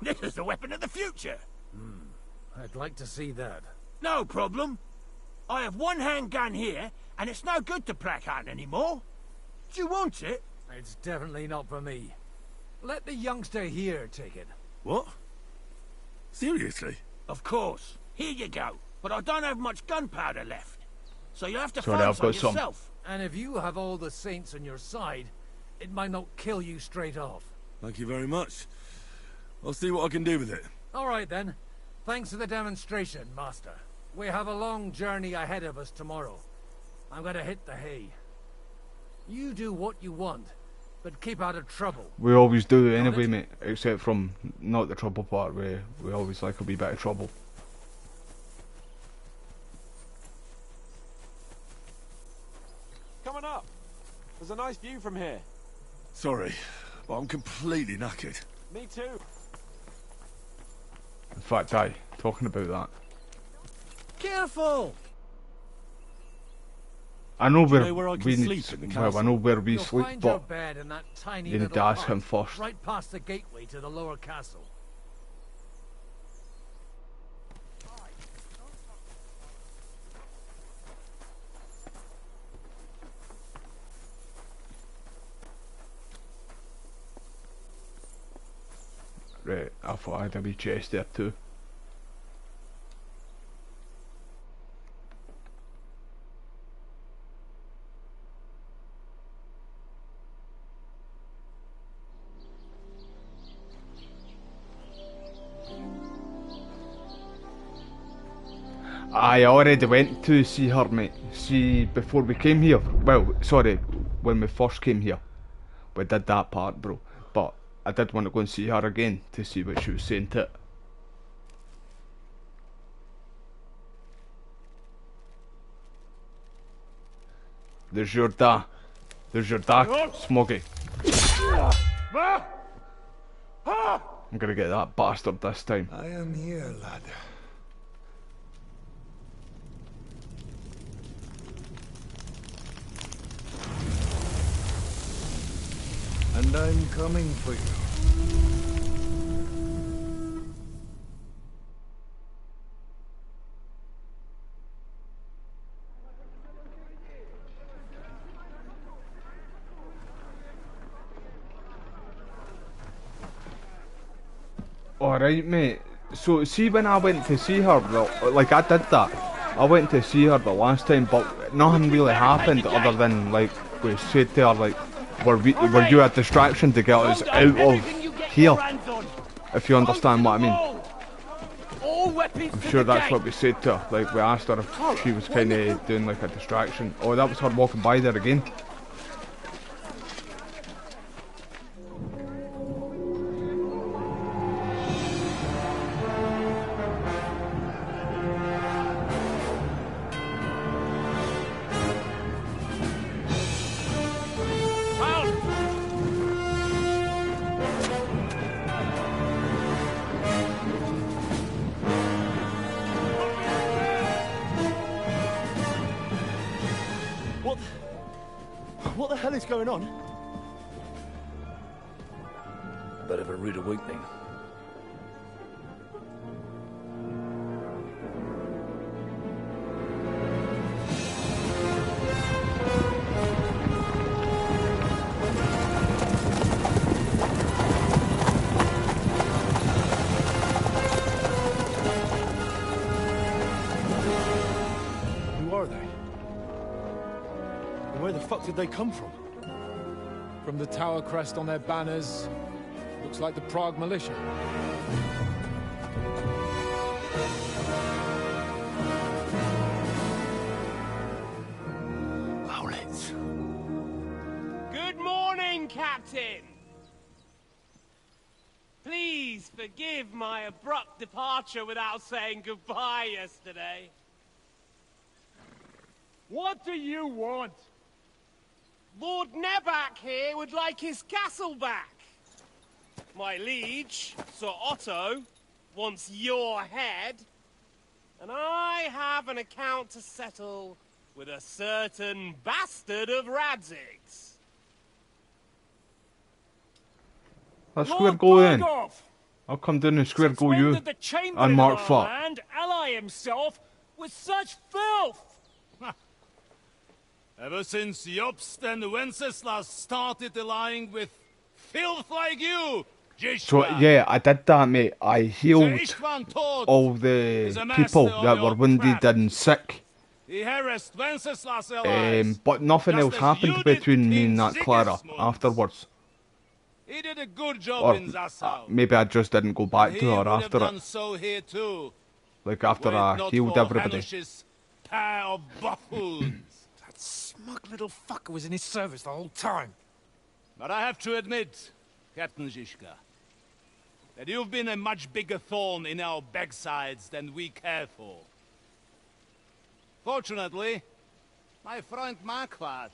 This is the weapon of the future. I'd like to see that. No problem. I have one handgun here, and it's no good to placard anymore. Do you want it? It's definitely not for me. Let the youngster here take it. What? Seriously? Of course. Here you go. But I don't have much gunpowder left. So you'll have to Sorry, find I've some got some. yourself. And if you have all the saints on your side, it might not kill you straight off. Thank you very much. I'll see what I can do with it. All right then. Thanks for the demonstration, Master. We have a long journey ahead of us tomorrow. I'm gonna hit the hay. You do what you want, but keep out of trouble. We always do anyway, mate. Except from not the trouble part, where we always like a wee bit of trouble. Coming up. There's a nice view from here. Sorry, but I'm completely knackered. Me too. In fact, aye, talking about that. Careful! I know where I can we sleep need, in the well, I castle? know where we You'll sleep, find your but bed in that tiny you need little to ask hut, him first. right past the gateway to the lower castle. Right, I thought I had a wee chest there too. I already went to see her, mate. See, before we came here. Well, sorry, when we first came here. We did that part, bro. But I did want to go and see her again to see what she was saying to it. There's your da. There's your da, Smoggy. I'm gonna get that bastard this time. I am here, lad. And I'm coming for you. Alright, mate. So, see when I went to see her, like I did that. I went to see her the last time, but nothing really happened other than, like, we said to her, like, were you a distraction to get us out of here? If you understand what I mean. I'm sure that's what we said to her. Like, we asked her if she was kind of doing like a distraction. Oh, that was her walking by there again. What the hell is going on? A bit of a rude awakening. Who are they? And where the fuck did they come from? From the tower crest on their banners, looks like the Prague militia. Owlets. Good morning, Captain! Please forgive my abrupt departure without saying goodbye yesterday. What do you want? Lord Nebak here would like his castle back. My liege, Sir Otto, wants your head. And I have an account to settle with a certain bastard of Radzig's. Let's square go then. I'll come down and square go you. And Mark Fuck. And ally himself with such filth. Ever since Jobst and Wenceslas started allying with filth like you, So yeah, I did that, mate. I healed all the people that were wounded and sick. he harassed Wenceslas' allies. But nothing else happened between me and that Clara afterwards. He did a good job Or in Zassau. maybe I just didn't go back He to her would have after done it. so here too. Like after Were it I not healed for everybody. Hanush's pair of buffoons. That smug little fucker was in his service the whole time. But I have to admit, Captain Zizka, that you've been a much bigger thorn in our backsides than we care for. Fortunately, my friend Marquardt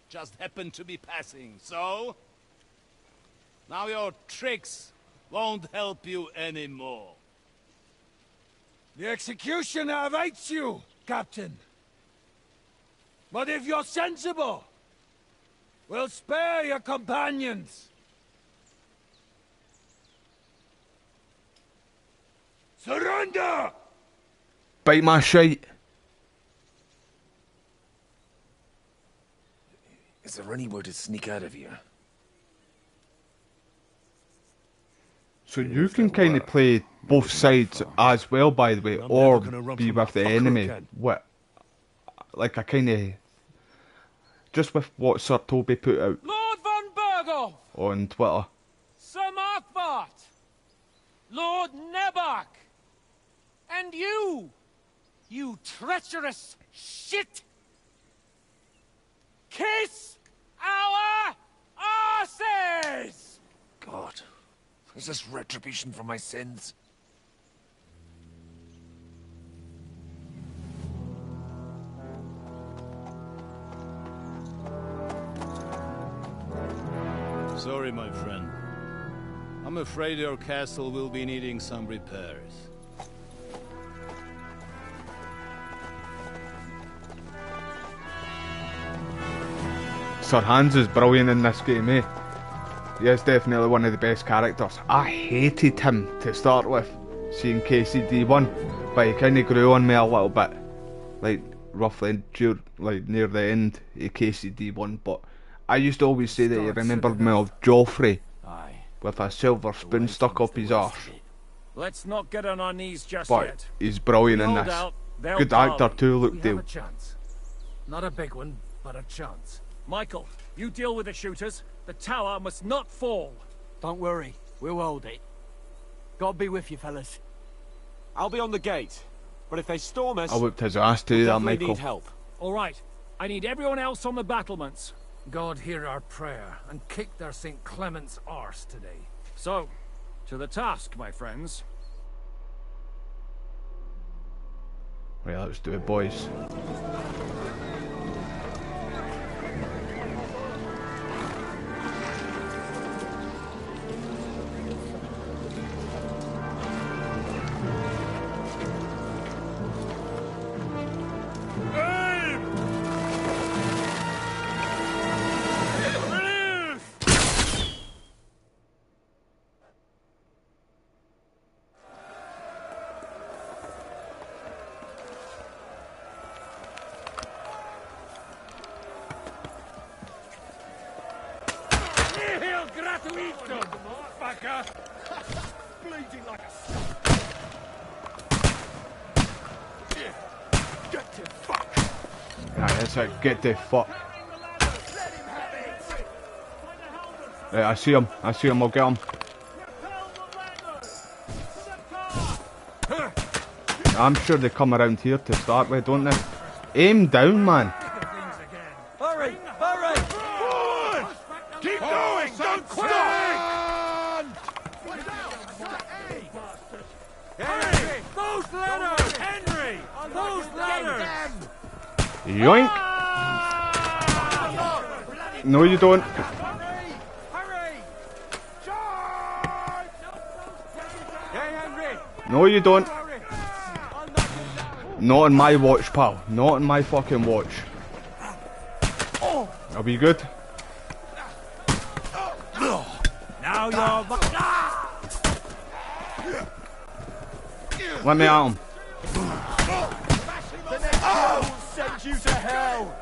just happened to be passing, so... now your tricks won't help you anymore. The executioner awaits you, Captain. But if you're sensible, we'll spare your companions. Surrender! Bite my shite. Is there anywhere to sneak out of here? So you can kind of play both sides as well, by the way, or be with the enemy. What? Like I kind of just with what Sir Toby put out Lord von Berghoff! on Twitter. Sir Markwart! Lord Nebak! And you! You treacherous shit! Kiss our arses! God, is this retribution for my sins? Sorry, my friend. I'm afraid your castle will be needing some repairs. Sir Hans is brilliant in this game, eh? He is definitely one of the best characters. I hated him to start with, seeing KCD1, but he kind of grew on me a little bit, like roughly near the end of KCD1. But I used to always say that he remembered me of Joffrey with a silver spoon stuck up his arse. Let's not get on our knees just But yet. he's brilliant in Hold this. out, they'll Good come. actor too, We look, have Dale. a chance. Not a big one, but a chance. Michael, you deal with the shooters. The tower must not fall. Don't worry, we'll hold it. God be with you, fellas. I'll be on the gate, but if they storm us, I whipped his ass too, we'll that definitely Michael. need help. All right, I need everyone else on the battlements. God hear our prayer and kick their St. Clement's arse today. So, to the task, my friends. Right, let's do it, boys. Gratuito, fucker! Bleeding like a... Get the fuck! Right, that's it. Get the fuck. Right, I see him. I see him. I'll get him. I'm sure they come around here to start with, don't they? Aim down, man. Hurry! Hurry! Keep going! Don't stop! Henry! Those ladders! Henry! Those ladders! Yoink! No, you don't. No, you don't. Not on my watch, pal. Not on my fucking watch. I'll be good. Now you're... Let me at him. Oh! Send you to hell!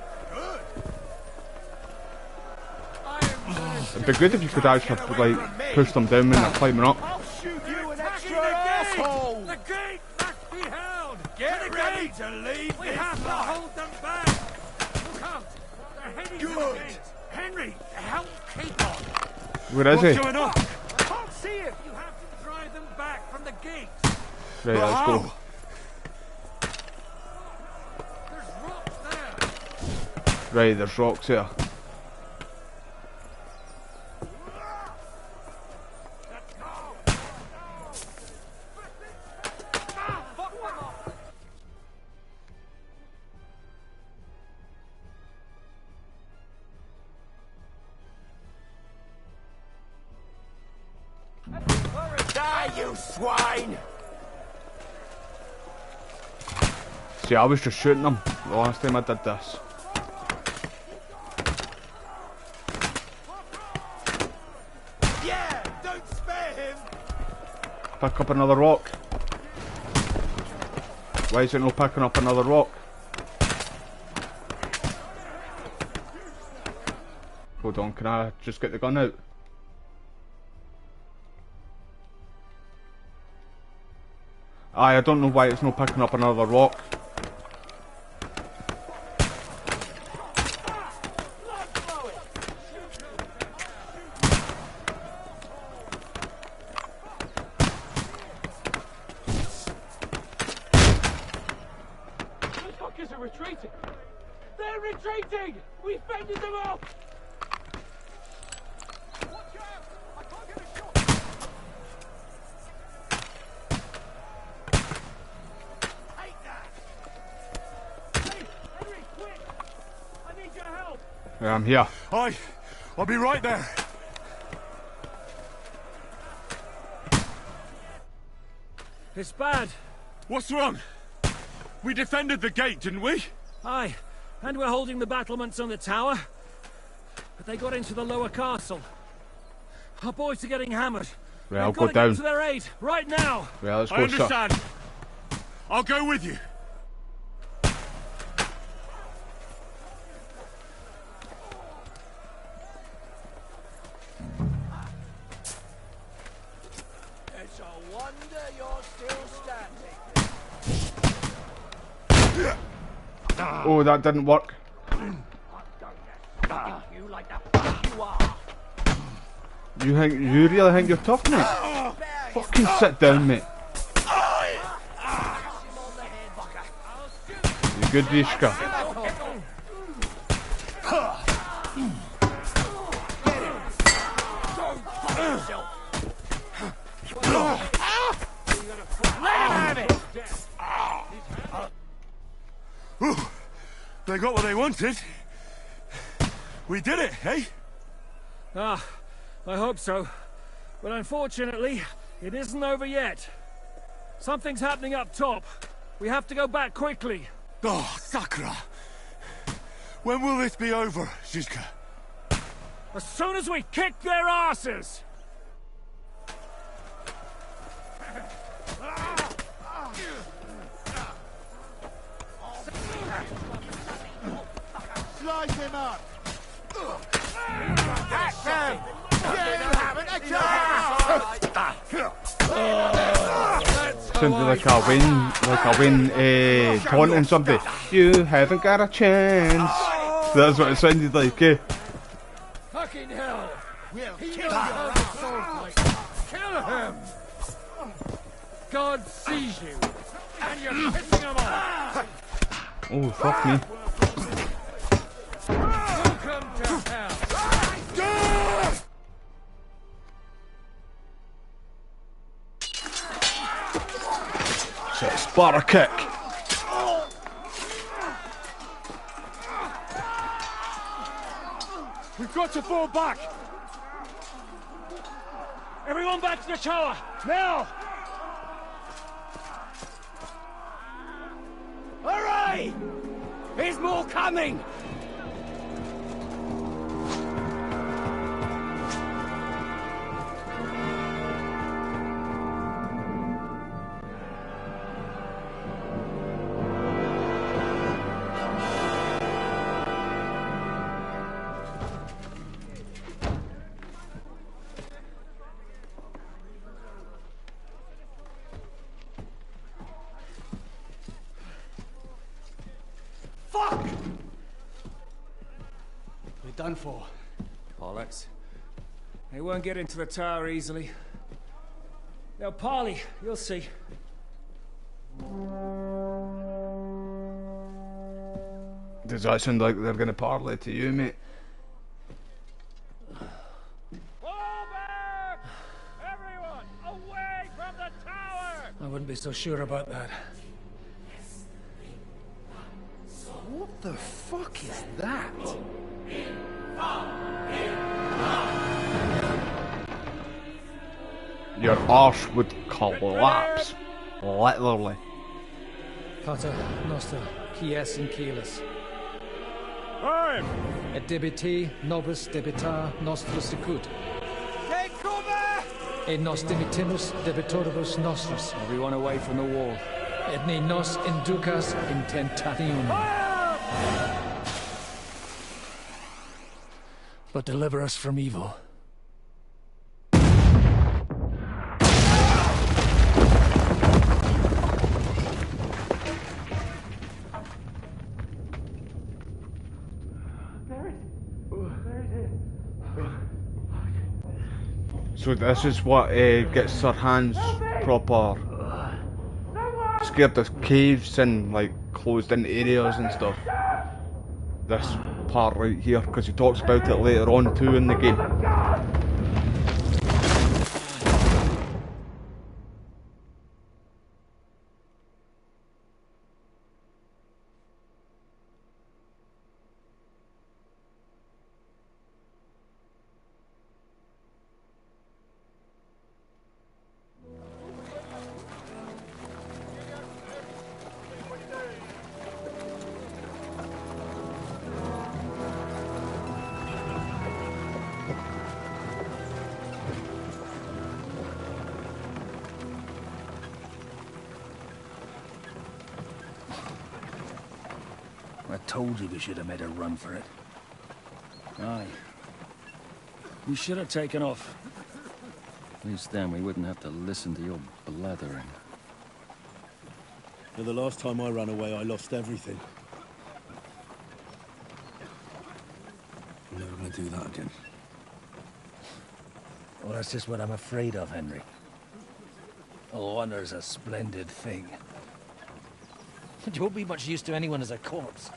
It'd be good if you could actually like push them down when they're climbing up. I'll shoot you an extra asshole! The gate must be held! Get ready to leave We this have to life. hold them back! Look out! They're heading to the gate! Henry, help keep on! Where is he? What's going on? I can't see it! You have to drive them back from the gate! Right, let's go. There's rocks there! Right, there's rocks here. Die, you swine! See, I was just shooting them the last time I did this. Yeah! Don't spare him! Pick up another rock. Why is it not picking up another rock? Hold on, can I just get the gun out? I don't know why it's not picking up another rock. The fuckers are retreating! They're retreating! We fended them off! Yeah, I'm here. I'll be right there. It's bad. What's wrong? We defended the gate, didn't we? Aye, and we're holding the battlements on the tower. But they got into the lower castle. Our boys are getting hammered. Right, I'll We've go got to down. get to their aid, right now! Right, let's I go, sir. understand. I'll go with you. It's a wonder you're still standing. Oh, that didn't work. like the fuck you are. You really think you're tough, mate? Fucking sit down, mate. You good, Rishka? They got what they wanted. We did it, eh? Ah, I hope so. But unfortunately, it isn't over yet. Something's happening up top. We have to go back quickly. Oh, Sakura! When will this be over, Zizka? As soon as we kick their asses! Slice him up! Act them! You haven't a chance! Sounds like a win, taunting somebody. You haven't got a chance. That's what it sounded like, eh? Fucking hell! We'll kill him! Kill him! God sees you, and you're pissing him off! Oh, fuck me. Welcome to hell! So, Sparta kick. We've got to fall back! Everyone back to the tower, now! Hurry! There's more coming! Done for. Bollocks. They won't get into the tower easily. Now, parley, you'll see. Does that sound like they're gonna parley to you, mate? Everyone, away from the tower! I wouldn't be so sure about that. What the fuck is that? Your arse would collapse. Literally. Pater noster, quies in caelis. Aye! Et debiti nobis debita nostros sicut. Take cover! Et nos dimitimus debitoribus nostros. Everyone away from the wall. Et ne nos inducas in tentationem. But deliver us from evil. So this is what gets Sir Hans proper scared of caves and like closed in areas and stuff. This part right here, because he talks about it later on too in the game. I told you we should have made a run for it. Aye. We should have taken off. At least then we wouldn't have to listen to your blathering. And the last time I ran away, I lost everything. Never want to do that again. Well, that's just what I'm afraid of, Henry. Honor's a splendid thing. You won't be much use to anyone as a corpse.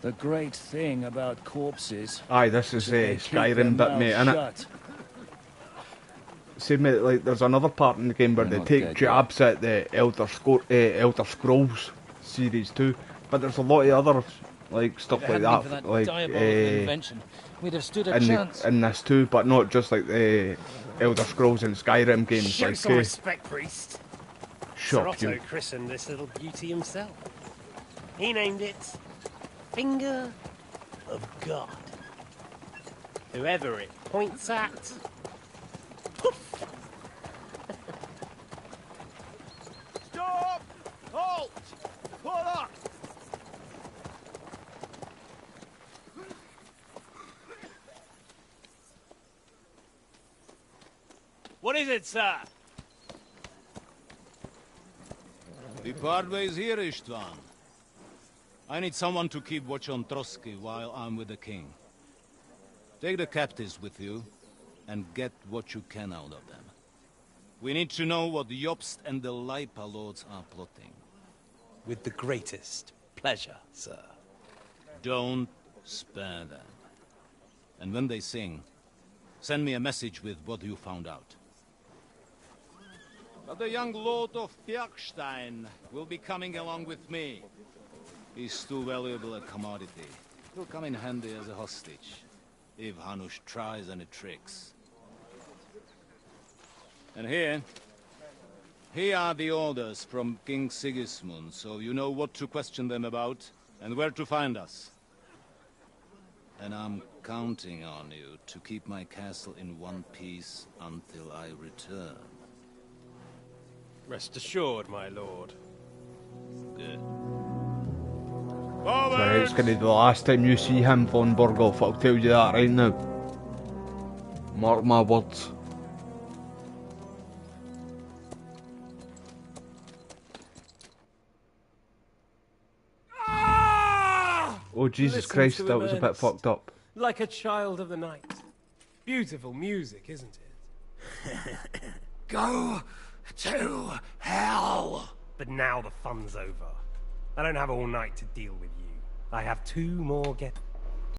The great thing about corpses... Aye, this is Skyrim bit, mate, innit? See, mate, like, there's another part in the game where they take jabs at the Elder Scrolls series too, but there's a lot of other, like, stuff like that, like, we'd have stood a chance. In this too, but not just like the Elder Scrolls and Skyrim games. Show like, some respect, priest. Sir Otto you. christened this little beauty himself. He named it Finger of God. Whoever it points at, poof! Stop! Halt! Pull up! What is it, sir? We part ways here, Istvan. I need someone to keep watch on Trotsky while I'm with the king. Take the captives with you, and get what you can out of them. We need to know what Jobst and the Leipa lords are plotting. With the greatest pleasure, sir. Don't spare them. And when they sing, send me a message with what you found out. But the young lord of Bjergstein will be coming along with me. He's too valuable a commodity. He'll come in handy as a hostage, if Hanush tries any tricks. And here are the orders from King Sigismund, so you know what to question them about, and where to find us. And I'm counting on you to keep my castle in one piece until I return. Rest assured, my lord. Good. Right, it's gonna be the last time you see him, von Borgolf, I'll tell you that right now. Mark my words. Oh Jesus Christ, that was a bit fucked up. Like a child of the night. Beautiful music, isn't it? Go to hell! But now the fun's over. I don't have all night to deal with you. I have 2 more get